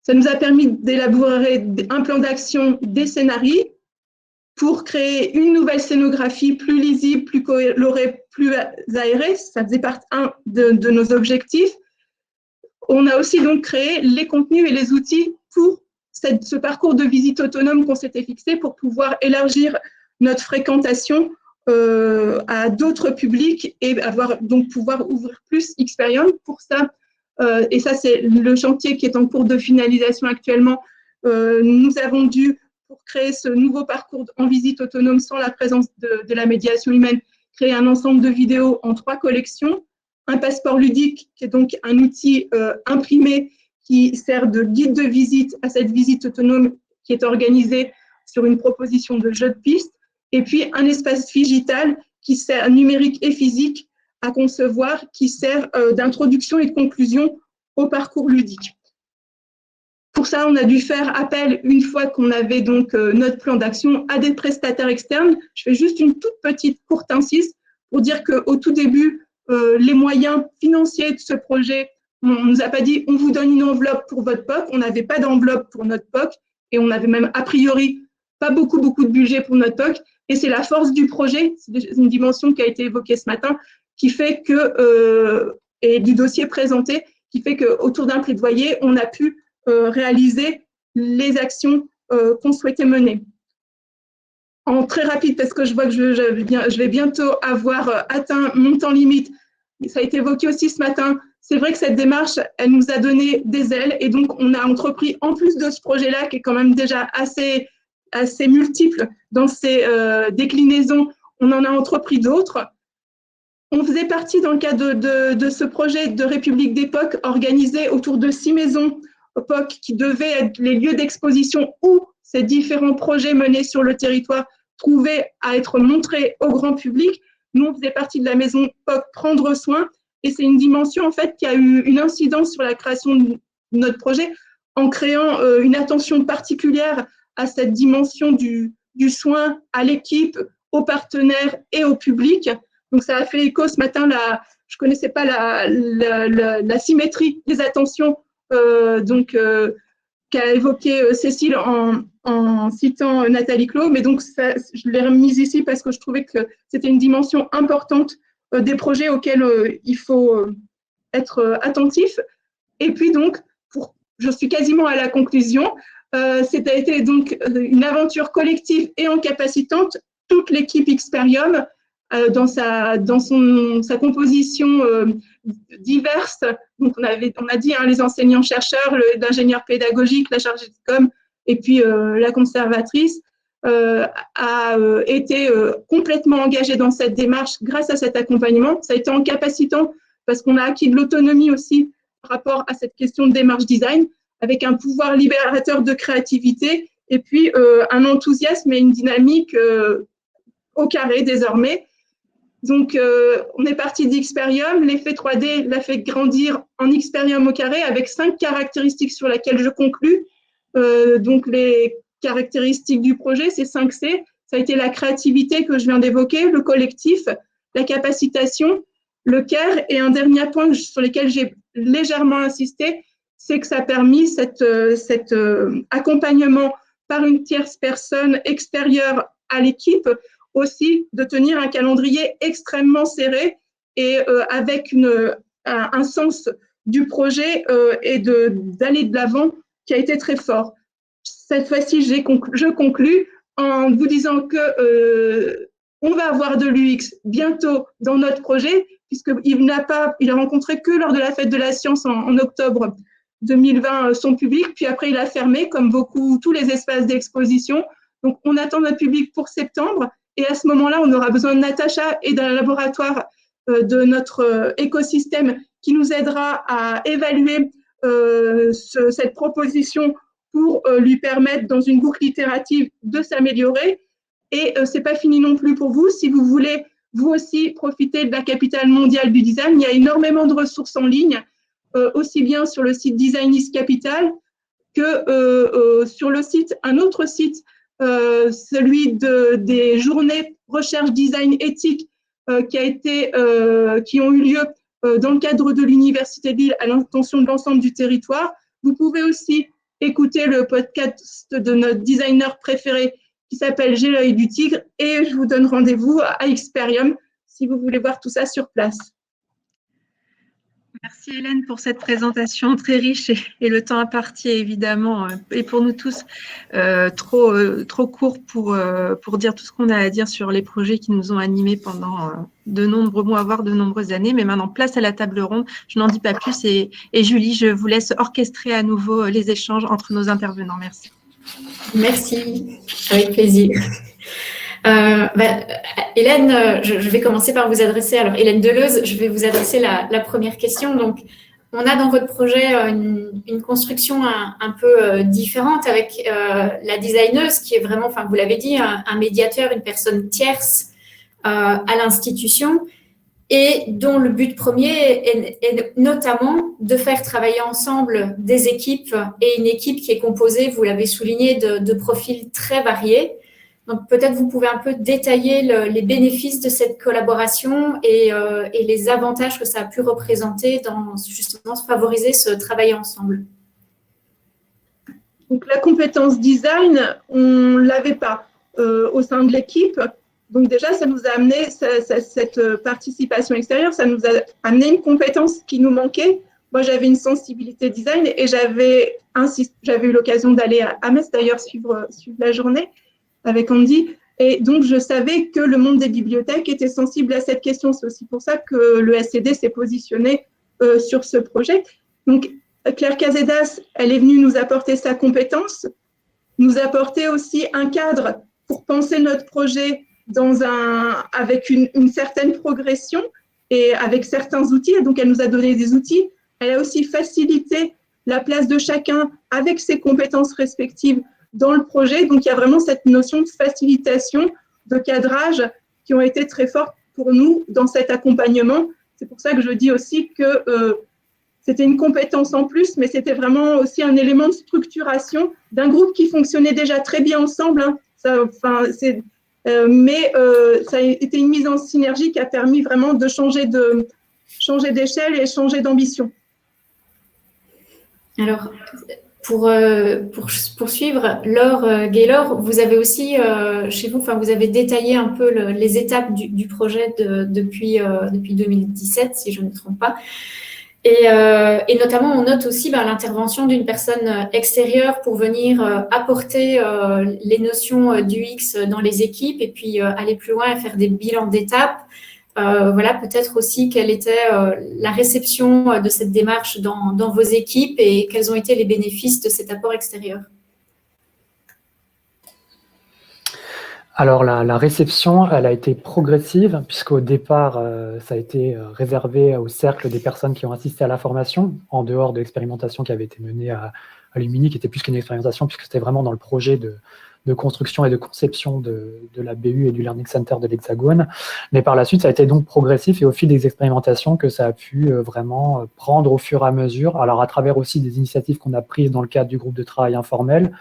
F: Ça nous a permis d'élaborer un plan d'action, des scénarios, pour créer une nouvelle scénographie plus lisible, plus colorée, plus aérée. Ça faisait partie de nos objectifs. On a aussi donc créé les contenus et les outils pour ce parcours de visite autonome qu'on s'était fixé pour pouvoir élargir notre fréquentation à d'autres publics et donc pouvoir ouvrir plus Xperium. Pour ça, et ça c'est le chantier qui est en cours de finalisation actuellement, nous avons dû, pour créer ce nouveau parcours en visite autonome sans la présence de la médiation humaine, créer un ensemble de vidéos en 3 collections. Un passeport ludique, qui est donc un outil imprimé qui sert de guide de visite à cette visite autonome qui est organisée sur une proposition de jeu de piste. Et puis un espace digital qui sert, numérique et physique, à concevoir, qui sert d'introduction et de conclusion au parcours ludique. Pour ça, on a dû faire appel, une fois qu'on avait donc notre plan d'action, à des prestataires externes. Je fais juste une toute petite courte incise pour dire qu'au tout début, les moyens financiers de ce projet, on ne nous a pas dit on vous donne une enveloppe pour votre POC, on n'avait pas d'enveloppe pour notre POC et on n'avait même a priori pas beaucoup de budget pour notre POC. Et c'est la force du projet, c'est une dimension qui a été évoquée ce matin, qui fait que, et du dossier présenté, qui fait qu'autour d'un plaidoyer, on a pu réaliser les actions qu'on souhaitait mener. En très rapide, parce que je vois que je vais bientôt avoir atteint mon temps limite. Ça a été évoqué aussi ce matin. C'est vrai que cette démarche, elle nous a donné des ailes et donc on a entrepris, en plus de ce projet-là, qui est quand même déjà assez multiple dans ses déclinaisons, on en a entrepris d'autres. On faisait partie, dans le cadre de ce projet de République des POC, organisé autour de 6 maisons POC qui devaient être les lieux d'exposition où ces différents projets menés sur le territoire trouvaient à être montrés au grand public. Nous, on faisait partie de la maison POC Prendre Soin et c'est une dimension en fait qui a eu une incidence sur la création de notre projet en créant une attention particulière à cette dimension du soin, à l'équipe, aux partenaires et au public. Donc, ça a fait écho ce matin, je ne connaissais pas la symétrie des attentions qu'a évoqué Cécile en citant Nathalie Clos, mais donc ça, je l'ai remise ici parce que je trouvais que c'était une dimension importante des projets auxquels il faut être attentif. Et puis donc, je suis quasiment à la conclusion, c'était été donc une aventure collective et incapacitante, toute l'équipe Xperium, dans sa composition diverse. Donc, on a dit les enseignants-chercheurs, l'ingénieur pédagogique, la chargée de com, et puis la conservatrice, a été complètement engagée dans cette démarche grâce à cet accompagnement. Ça a été incapacitant parce qu'on a acquis de l'autonomie aussi par rapport à cette question de démarche design, avec un pouvoir libérateur de créativité, et puis un enthousiasme et une dynamique au carré désormais. Donc, on est parti d'Xperium. L'effet 3D l'a fait grandir en Xperium au carré avec 5 caractéristiques sur lesquelles je conclus. Donc, les caractéristiques du projet, c'est 5C. Ça a été la créativité que je viens d'évoquer, le collectif, la capacitation, le care. Et un dernier point sur lequel j'ai légèrement insisté, c'est que ça a permis cet accompagnement par une tierce personne extérieure à l'équipe aussi de tenir un calendrier extrêmement serré et avec un sens du projet et d'aller de l'avant qui a été très fort. Cette fois-ci, je conclus en vous disant que on va avoir de l'UX bientôt dans notre projet, puisqu'il a rencontré que lors de la fête de la science en octobre 2020 son public, puis après il a fermé, comme tous les espaces d'exposition. Donc on attend notre public pour septembre, et à ce moment-là, on aura besoin de Natacha et d'un laboratoire de notre écosystème qui nous aidera à évaluer cette proposition pour lui permettre, dans une boucle itérative, de s'améliorer. Et c'est pas fini non plus pour vous. Si vous voulez, vous aussi, profiter de la capitale mondiale du design, il y a énormément de ressources en ligne, aussi bien sur le site Designist Capital que sur un autre site, celui des journées recherche design éthique qui ont eu lieu dans le cadre de l'Université de Lille à l'intention de l'ensemble du territoire. Vous pouvez aussi écouter le podcast de notre designer préféré qui s'appelle J'ai l'œil du tigre, et je vous donne rendez-vous à Experium si vous voulez voir tout ça sur place.
A: Merci Hélène pour cette présentation très riche et le temps imparti évidemment et pour nous tous trop court pour dire tout ce qu'on a à dire sur les projets qui nous ont animés pendant de nombreux mois, voire de nombreuses années. Mais maintenant, place à la table ronde. Je n'en dis pas plus et Julie, je vous laisse orchestrer à nouveau les échanges entre nos intervenants. Merci.
G: Merci, avec plaisir. Hélène, je vais commencer par vous adresser, alors Hélène Deleuze, je vais vous adresser la première question. Donc, on a dans votre projet une construction un peu différente avec la designeuse qui est vraiment, enfin vous l'avez dit, un médiateur, une personne tierce à l'institution et dont le but premier est notamment de faire travailler ensemble des équipes et une équipe qui est composée, vous l'avez souligné, de profils très variés. Donc, peut-être vous pouvez un peu détailler les bénéfices de cette collaboration et les avantages que ça a pu représenter dans justement favoriser ce travail ensemble.
F: Donc, la compétence design, on ne l'avait pas au sein de l'équipe. Donc, déjà, ça nous a amené cette participation extérieure, ça nous a amené une compétence qui nous manquait. Moi, j'avais une sensibilité design et j'avais eu l'occasion d'aller à Metz, d'ailleurs, suivre la journée avec Andy. Et donc, je savais que le monde des bibliothèques était sensible à cette question. C'est aussi pour ça que le SCD s'est positionné sur ce projet. Donc, Claire Casedas, elle est venue nous apporter sa compétence, nous apporter aussi un cadre pour penser notre projet avec une certaine progression et avec certains outils. Et donc, elle nous a donné des outils. Elle a aussi facilité la place de chacun avec ses compétences respectives dans le projet. Donc, il y a vraiment cette notion de facilitation, de cadrage qui ont été très fortes pour nous dans cet accompagnement. C'est pour ça que je dis aussi que c'était une compétence en plus, mais c'était vraiment aussi un élément de structuration d'un groupe qui fonctionnait déjà très bien ensemble. Hein. Mais ça a été une mise en synergie qui a permis vraiment de changer d'échelle et changer d'ambition.
G: Alors, pour poursuivre, Laure Gaylor, vous avez aussi chez vous, vous avez détaillé un peu les étapes du projet depuis 2017, si je ne me trompe pas. Et notamment, on note aussi l'intervention d'une personne extérieure pour venir apporter les notions d'UX dans les équipes et puis aller plus loin et faire des bilans d'étapes. Voilà, peut-être aussi quelle était la réception de cette démarche dans vos équipes et quels ont été les bénéfices de cet apport extérieur.
D: Alors, la réception, elle a été progressive, puisqu'au départ, ça a été réservé au cercle des personnes qui ont assisté à la formation, en dehors de l'expérimentation qui avait été menée à Lumini, qui était plus qu'une expérimentation, puisque c'était vraiment dans le projet de de construction et de conception de la BU et du Learning Center de l'Hexagone. Mais par la suite, ça a été donc progressif et au fil des expérimentations que ça a pu vraiment prendre au fur et à mesure, alors à travers aussi des initiatives qu'on a prises dans le cadre du groupe de travail informel,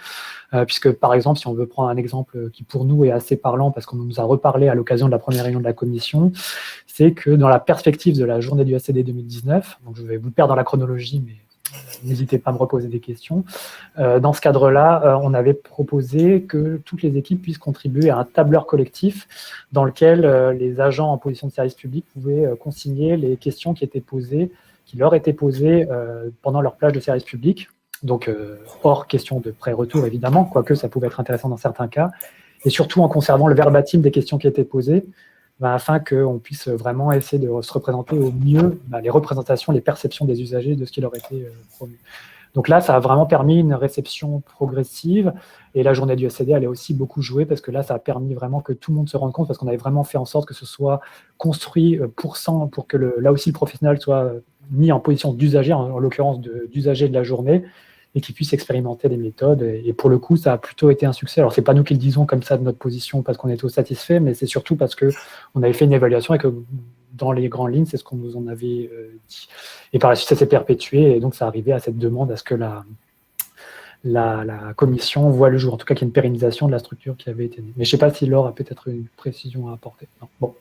D: puisque par exemple, si on veut prendre un exemple qui pour nous est assez parlant, parce qu'on nous a reparlé à l'occasion de la première réunion de la commission, c'est que dans la perspective de la journée du SCD 2019, donc je vais vous perdre dans la chronologie, mais n'hésitez pas à me reposer des questions. Dans ce cadre-là, on avait proposé que toutes les équipes puissent contribuer à un tableur collectif dans lequel les agents en position de service public pouvaient consigner les questions qui leur étaient posées pendant leur plage de service public. Donc, hors question de pré-retour, évidemment, quoique ça pouvait être intéressant dans certains cas, et surtout en conservant le verbatim des questions qui étaient posées, afin qu'on puisse vraiment essayer de se représenter au mieux les représentations, les perceptions des usagers de ce qui leur était promu. Donc là, ça a vraiment permis une réception progressive, et la journée du SCD, elle a aussi beaucoup joué, parce que là, ça a permis vraiment que tout le monde se rende compte, parce qu'on avait vraiment fait en sorte que ce soit construit pour que là aussi le professionnel soit mis en position d'usager, en l'occurrence d'usager de la journée, et qui puisse expérimenter les méthodes. Et pour le coup, ça a plutôt été un succès. Alors, c'est pas nous qui le disons comme ça de notre position parce qu'on était satisfait, mais c'est surtout parce qu'on avait fait une évaluation et que dans les grandes lignes, c'est ce qu'on nous en avait dit. Et par la suite, ça s'est perpétué, et donc ça arrivait à cette demande à ce que la commission voit le jour, en tout cas qu'il y ait une pérennisation de la structure qui avait été mise. Mais je ne sais pas si Laure a peut-être une précision à apporter. Non. Bon.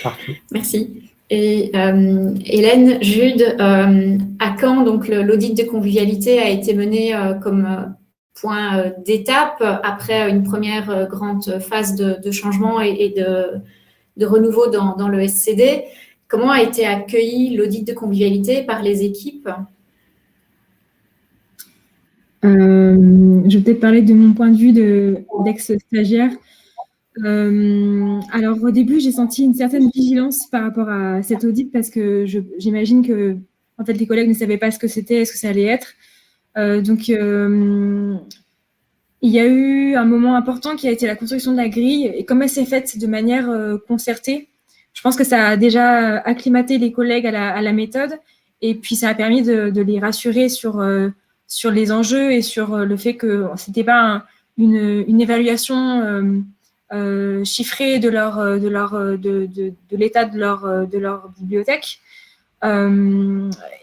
D: Parfait.
G: Merci. Et Hélène, Jude, à quand donc l'audit de convivialité a été mené comme point d'étape après une première grande phase de changement et de renouveau dans le SCD. Comment a été accueilli l'audit de convivialité par les équipes?
C: Je vais peut-être parler de mon point de vue d'ex-stagiaire. Alors au début, j'ai senti une certaine vigilance par rapport à cet audit parce que j'imagine que en fait les collègues ne savaient pas ce que c'était, ce que ça allait être. Donc il y a eu un moment important qui a été la construction de la grille, et comme elle s'est faite de manière concertée, je pense que ça a déjà acclimaté les collègues à la méthode, et puis ça a permis de les rassurer sur les enjeux et sur le fait que c'était pas une évaluation chiffrée de l'état de leur bibliothèque.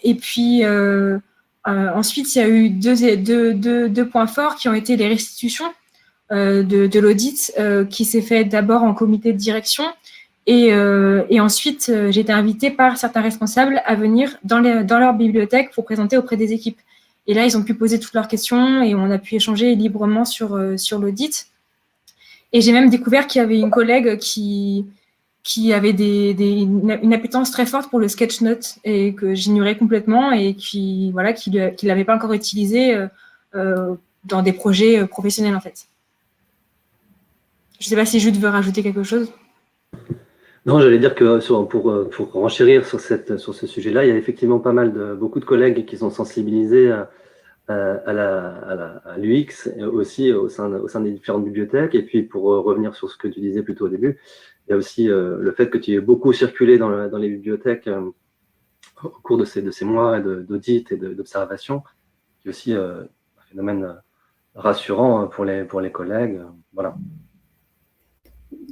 C: Et puis ensuite, il y a eu deux points forts qui ont été les restitutions de l'audit qui s'est fait d'abord en comité de direction, et ensuite j'ai été invitée par certains responsables à venir dans leur bibliothèque pour présenter auprès des équipes. Et là, ils ont pu poser toutes leurs questions et on a pu échanger librement sur l'audit. Et j'ai même découvert qu'il y avait une collègue qui avait une appétence très forte pour le sketchnote et que j'ignorais complètement, et qui l'avait pas encore utilisé dans des projets professionnels en fait. Je ne sais pas si Jude veut rajouter quelque chose.
B: Non, j'allais dire que pour renchérir sur ce sujet-là, il y a effectivement beaucoup de collègues qui sont sensibilisés à l'UX, aussi au sein des différentes bibliothèques. Et puis, pour revenir sur ce que tu disais plutôt au début, il y a aussi le fait que tu aies beaucoup circulé dans les bibliothèques au cours de ces mois d'audit et d'observation, qui est aussi un phénomène rassurant pour les collègues. Voilà.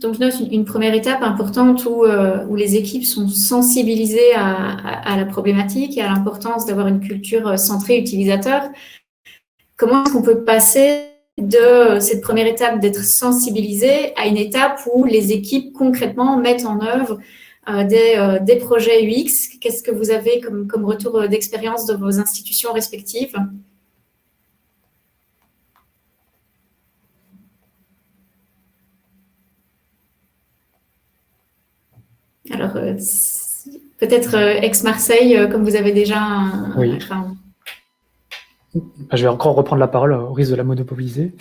G: Donc, je note une première étape importante où les équipes sont sensibilisées à la problématique et à l'importance d'avoir une culture centrée utilisateur. Comment est-ce qu'on peut passer de cette première étape d'être sensibilisé à une étape où les équipes concrètement mettent en œuvre des projets UX? Qu'est-ce que vous avez comme retour d'expérience de vos institutions respectives? Alors, peut-être ex-Marseille, comme vous avez déjà
D: Oui. Je vais encore reprendre la parole au risque de la monopoliser.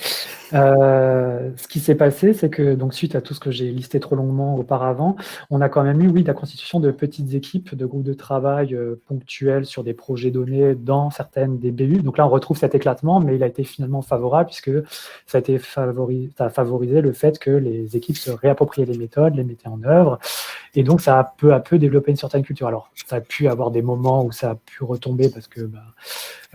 D: Ce qui s'est passé, c'est que donc, suite à tout ce que j'ai listé trop longuement auparavant, on a quand même eu, la constitution de petites équipes, de groupes de travail ponctuels sur des projets donnés dans certaines des BU. Donc là, on retrouve cet éclatement, mais il a été finalement favorable puisque ça a favorisé le fait que les équipes se réappropriaient les méthodes, les mettaient en œuvre. Et donc, ça a peu à peu développé une certaine culture. Alors, ça a pu avoir des moments où ça a pu retomber parce que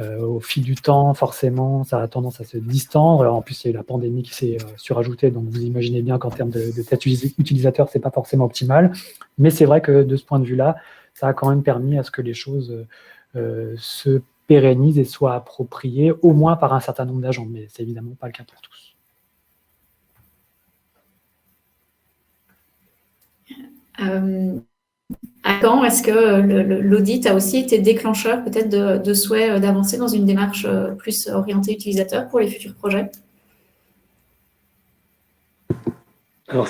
D: Au fil du temps, forcément, ça a tendance à se distendre. Alors, en plus, il y a eu la pandémie qui s'est surajoutée, donc vous imaginez bien qu'en termes de tête utilisateur, c'est pas forcément optimal. Mais c'est vrai que de ce point de vue-là, ça a quand même permis à ce que les choses se pérennisent et soient appropriées, au moins par un certain nombre d'agents, mais c'est évidemment pas le cas pour tous.
G: À quand est-ce que l'audit a aussi été déclencheur peut-être de souhait d'avancer dans une démarche plus orientée utilisateur pour les futurs projets?
B: Alors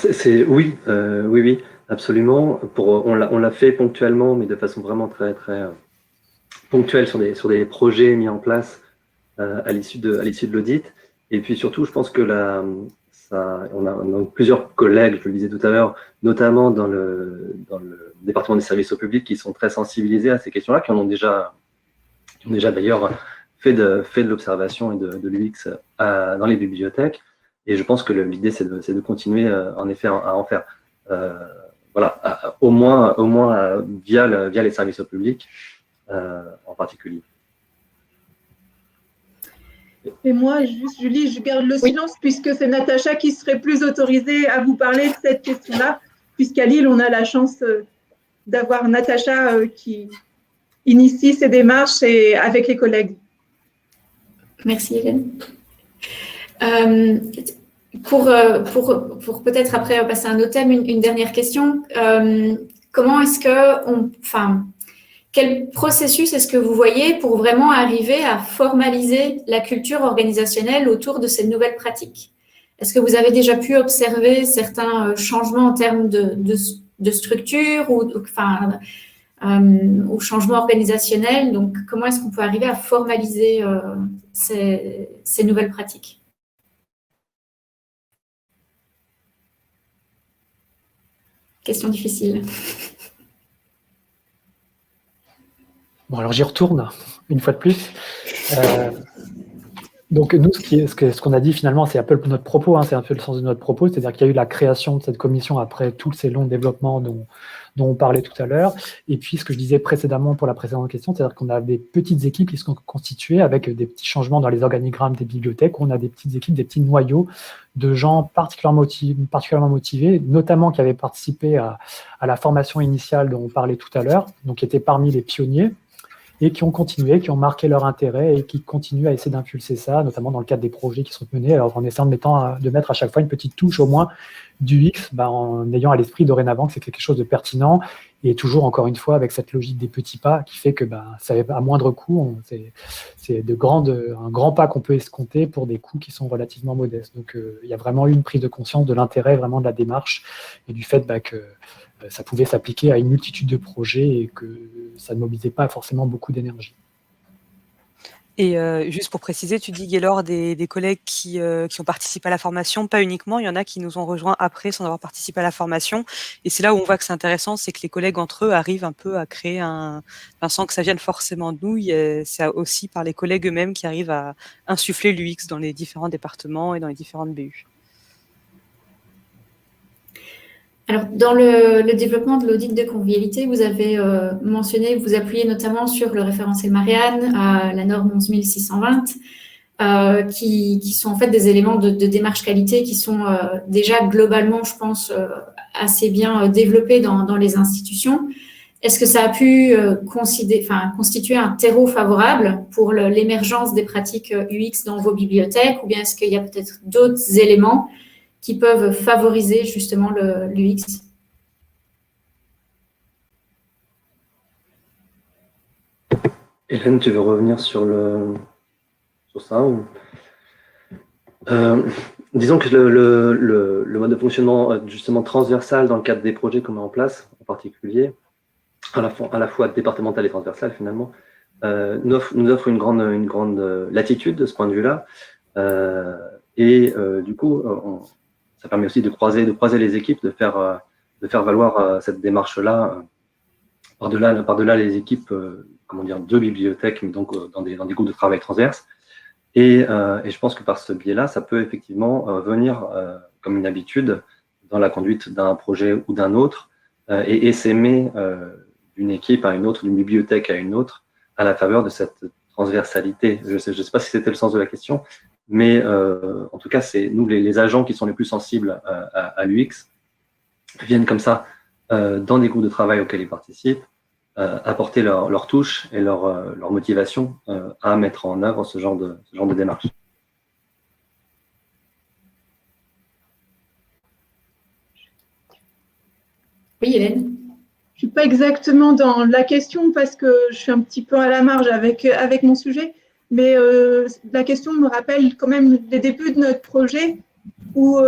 B: oui, oui, absolument. On l'a fait ponctuellement, mais de façon vraiment très ponctuelle sur des projets mis en place à l'issue de l'audit. Et puis surtout, je pense que on a plusieurs collègues, je le disais tout à l'heure, notamment dans le département des services au public, qui sont très sensibilisés à ces questions-là, qui ont déjà d'ailleurs fait de l'observation et de l'UX dans les bibliothèques. Et je pense que l'idée, c'est de continuer en effet à en faire. Voilà, au moins via les services au public en particulier.
F: Et moi, juste, Julie, je garde le silence puisque c'est Natacha qui serait plus autorisée à vous parler de cette question-là, puisqu'à Lille, on a la chance d'avoir Natacha qui initie ces démarches et avec les collègues.
G: Merci, Hélène. Pour peut-être après passer à un autre thème, une dernière question. Comment est-ce que quel processus est-ce que vous voyez pour vraiment arriver à formaliser la culture organisationnelle autour de ces nouvelles pratiques? Est-ce que vous avez déjà pu observer certains changements en termes de structure ou changements organisationnels? Donc, comment est-ce qu'on peut arriver à formaliser ces nouvelles pratiques? Question difficile.
D: Bon, alors j'y retourne une fois de plus. Donc nous, ce qu'on a dit finalement, c'est un peu notre propos, hein, c'est un peu le sens de notre propos, c'est-à-dire qu'il y a eu la création de cette commission après tous ces longs développements dont on parlait tout à l'heure. Et puis ce que je disais précédemment pour la précédente question, c'est-à-dire qu'on a des petites équipes qui sont constituées avec des petits changements dans les organigrammes des bibliothèques, où on a des petites équipes, des petits noyaux de gens particulièrement motivés, notamment qui avaient participé à la formation initiale dont on parlait tout à l'heure, donc qui étaient parmi les pionniers, et qui ont continué, qui ont marqué leur intérêt et qui continuent à essayer d'impulser ça, notamment dans le cadre des projets qui sont menés, alors en essayant de mettre à chaque fois une petite touche au moins du X, en ayant à l'esprit dorénavant que c'est quelque chose de pertinent, et toujours encore une fois avec cette logique des petits pas qui fait que ça à moindre coût, c'est un grand pas qu'on peut escompter pour des coûts qui sont relativement modestes. Donc il y a vraiment eu une prise de conscience de l'intérêt vraiment de la démarche et du fait que ça pouvait s'appliquer à une multitude de projets et que ça ne mobilisait pas forcément beaucoup d'énergie.
E: Et juste pour préciser, tu dis, Gaylor, des collègues qui ont participé à la formation, pas uniquement, il y en a qui nous ont rejoints après sans avoir participé à la formation. Et c'est là où on voit que c'est intéressant, c'est que les collègues entre eux arrivent un peu à créer sans que ça vienne forcément de nous, c'est aussi par les collègues eux-mêmes qui arrivent à insuffler l'UX dans les différents départements et dans les différentes BU.
G: Alors, dans le développement de l'audit de convivialité, vous avez mentionné, vous appuyez notamment sur le référentiel Marianne, la norme 11620, qui sont en fait des éléments de démarche qualité qui sont déjà globalement, je pense, assez bien développés dans les institutions. Est-ce que ça a pu constituer un terreau favorable pour l'émergence des pratiques UX dans vos bibliothèques, ou bien est-ce qu'il y a peut-être d'autres éléments qui peuvent favoriser justement l'UX?
B: Hélène, tu veux revenir sur ça ou... Disons que le mode de fonctionnement justement transversal dans le cadre des projets qu'on met en place, en particulier, à la fois départemental et transversal finalement, nous offre une grande latitude de ce point de vue-là. Du coup, ça permet aussi de croiser les équipes, de faire valoir cette démarche-là par-delà les équipes, de bibliothèques, mais donc dans des groupes de travail transverses. Et je pense que par ce biais-là, ça peut effectivement venir comme une habitude dans la conduite d'un projet ou d'un autre et essaimer d'une équipe à une autre, d'une bibliothèque à une autre, à la faveur de cette transversalité. Je sais pas si c'était le sens de la question, mais en tout cas, c'est nous, les agents qui sont les plus sensibles à l'UX, viennent comme ça dans des groupes de travail auxquels ils participent, apporter leur touche et leur motivation à mettre en œuvre ce genre de démarche.
G: Oui, Hélène.
F: Je ne suis pas exactement dans la question parce que je suis un petit peu à la marge avec mon sujet, mais la question me rappelle quand même les débuts de notre projet où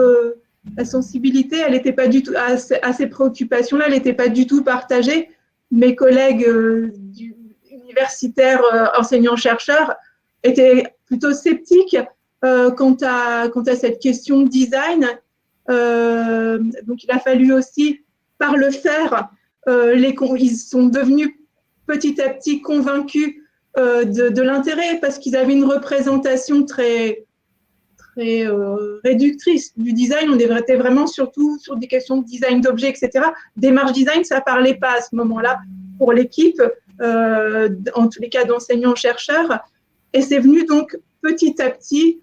F: la sensibilité, elle n'était pas du tout à ces préoccupations-là, elle n'était pas du tout partagée. Mes collègues universitaires, enseignants-chercheurs étaient plutôt sceptiques quant à cette question de design. Donc, il a fallu aussi, par le faire, ils sont devenus petit à petit convaincus de l'intérêt parce qu'ils avaient une représentation très réductrice du design. On était vraiment surtout sur des questions de design d'objets, etc. Démarche design, ça ne parlait pas à ce moment-là pour l'équipe, en tous les cas d'enseignants-chercheurs. Et c'est venu donc petit à petit.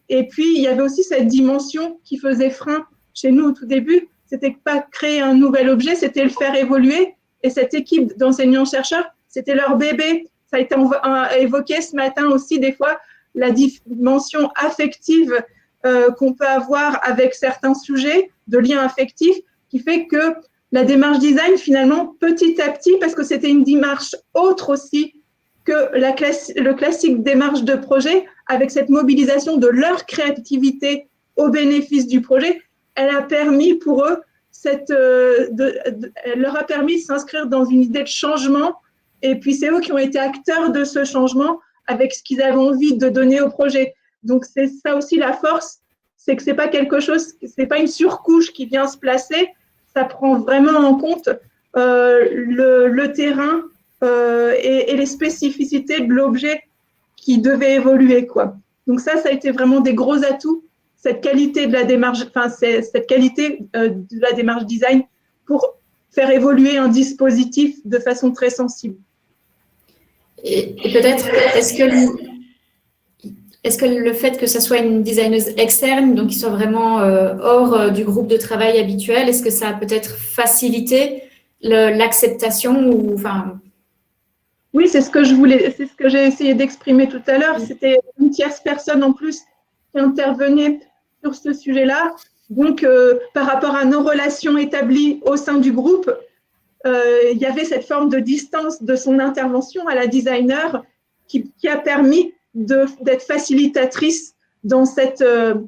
F: Et puis, il y avait aussi cette dimension qui faisait frein chez nous au tout début. C'était pas créer un nouvel objet, c'était le faire évoluer. Et cette équipe d'enseignants-chercheurs, c'était leur bébé. Ça a été évoqué ce matin aussi, des fois, la dimension affective qu'on peut avoir avec certains sujets, de liens affectifs, qui fait que la démarche design, finalement, petit à petit, parce que c'était une démarche autre aussi que le classique démarche de projet, avec cette mobilisation de leur créativité au bénéfice du projet, elle a permis pour eux, elle leur a permis de s'inscrire dans une idée de changement. Et puis, c'est eux qui ont été acteurs de ce changement avec ce qu'ils avaient envie de donner au projet. Donc, c'est ça aussi la force, c'est que c'est pas quelque chose, c'est pas une surcouche qui vient se placer, ça prend vraiment en compte le terrain et les spécificités de l'objet qui devait évoluer, quoi. Donc ça a été vraiment des gros atouts, cette qualité de la démarche, cette qualité de la démarche design pour faire évoluer un dispositif de façon très sensible.
G: Et peut-être, est-ce que le fait que ce soit une designeuse externe, donc qui soit vraiment hors du groupe de travail habituel, est-ce que ça a peut-être facilité l'acceptation ou enfin...
F: Oui, c'est ce que j'ai essayé d'exprimer tout à l'heure. C'était une tierce personne en plus qui intervenait sur ce sujet-là. Donc, par rapport à nos relations établies au sein du groupe, il y avait cette forme de distance de son intervention à la designer qui a permis d'être facilitatrice dans ce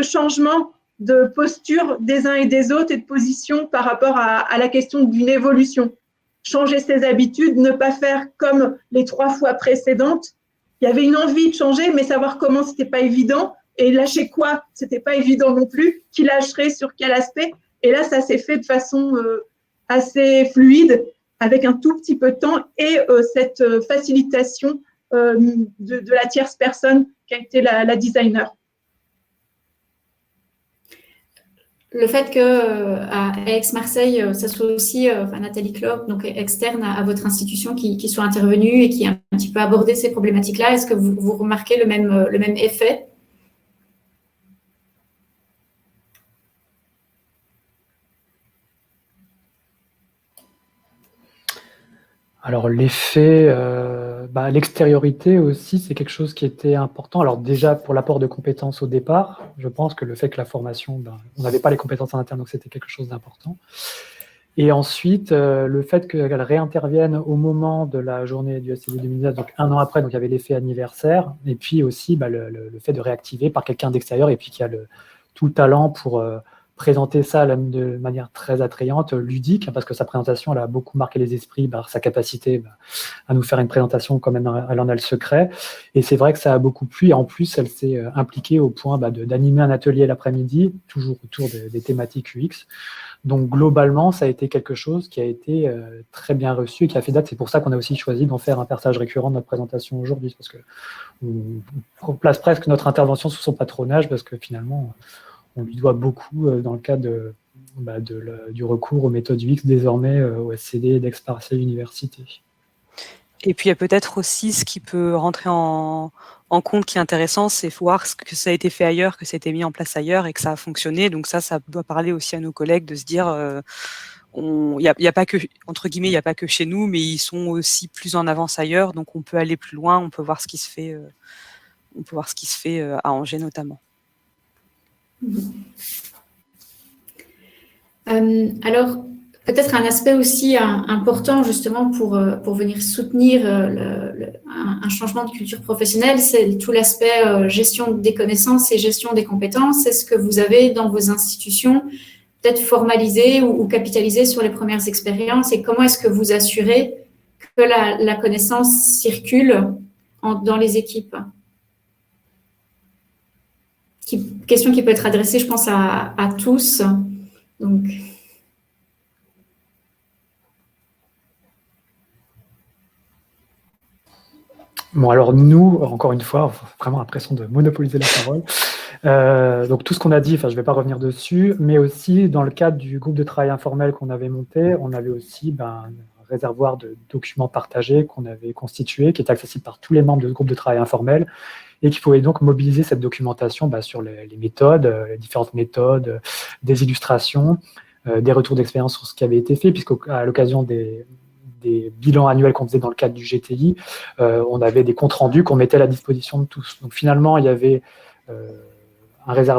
F: changement de posture des uns et des autres et de position par rapport à la question d'une évolution. Changer ses habitudes, ne pas faire comme les 3 fois précédentes. Il y avait une envie de changer, mais savoir comment, ce n'était pas évident. Et lâcher quoi, ce n'était pas évident non plus. Qui lâcherait sur quel aspect? Et là, ça s'est fait de façon assez fluide, avec un tout petit peu de temps et cette facilitation de la tierce personne qui a été la designer.
G: Le fait qu'à Aix-Marseille, ça soit aussi Nathalie Klopp, donc externe à votre institution, qui soit intervenue et qui a un petit peu abordé ces problématiques-là, est-ce que vous remarquez le même effet?
D: Alors l'effet, l'extériorité aussi, c'est quelque chose qui était important. Alors déjà pour l'apport de compétences au départ, je pense que le fait que la formation, on n'avait pas les compétences en interne, donc c'était quelque chose d'important. Et ensuite, le fait qu'elle réintervienne au moment de la journée du SCD 2019, donc 1 an après, donc il y avait l'effet anniversaire, et puis aussi le fait de réactiver par quelqu'un d'extérieur, et puis qui a tout le talent pour présenter ça de manière très attrayante, ludique, parce que sa présentation, elle a beaucoup marqué les esprits par sa capacité à nous faire une présentation quand même, elle en a le secret. Et c'est vrai que ça a beaucoup plu. Et en plus, elle s'est impliquée au point d'animer un atelier l'après-midi, toujours autour des thématiques UX. Donc globalement, ça a été quelque chose qui a été très bien reçu et qui a fait date. C'est pour ça qu'on a aussi choisi d'en faire un passage récurrent de notre présentation aujourd'hui, parce qu'on place presque notre intervention sous son patronage, parce que finalement, on lui doit beaucoup dans le cadre du recours aux méthodes UX désormais au SCD d'Aix-Marseille Université.
E: Et puis, il y a peut-être aussi ce qui peut rentrer en compte qui est intéressant, c'est voir ce que ça a été fait ailleurs, que ça a été mis en place ailleurs et que ça a fonctionné. Donc ça doit parler aussi à nos collègues de se dire, il y a pas que, entre guillemets, il n'y a pas que chez nous, mais ils sont aussi plus en avance ailleurs. Donc on peut aller plus loin, on peut voir ce qui se fait, à Angers notamment.
G: Alors, peut-être un aspect aussi important justement pour venir soutenir un changement de culture professionnelle, c'est tout l'aspect gestion des connaissances et gestion des compétences. Est-ce que vous avez dans vos institutions peut-être formalisé ou capitalisé sur les premières expériences et comment est-ce que vous assurez que la connaissance circule dans les équipes? Question qui peut être adressée, je pense, à tous. Donc...
D: Bon, alors nous, encore une fois, vraiment l'impression de monopoliser la parole. Donc tout ce qu'on a dit, enfin je ne vais pas revenir dessus, mais aussi dans le cadre du groupe de travail informel qu'on avait monté, on avait aussi un réservoir de documents partagés qu'on avait constitué, qui est accessible par tous les membres de ce groupe de travail informel, et qui pouvait donc mobiliser cette documentation sur les méthodes, les différentes méthodes, des illustrations, des retours d'expérience sur ce qui avait été fait, puisqu'à l'occasion des bilans annuels qu'on faisait dans le cadre du GTI, on avait des comptes rendus qu'on mettait à la disposition de tous. Donc finalement, il y avait un réservoir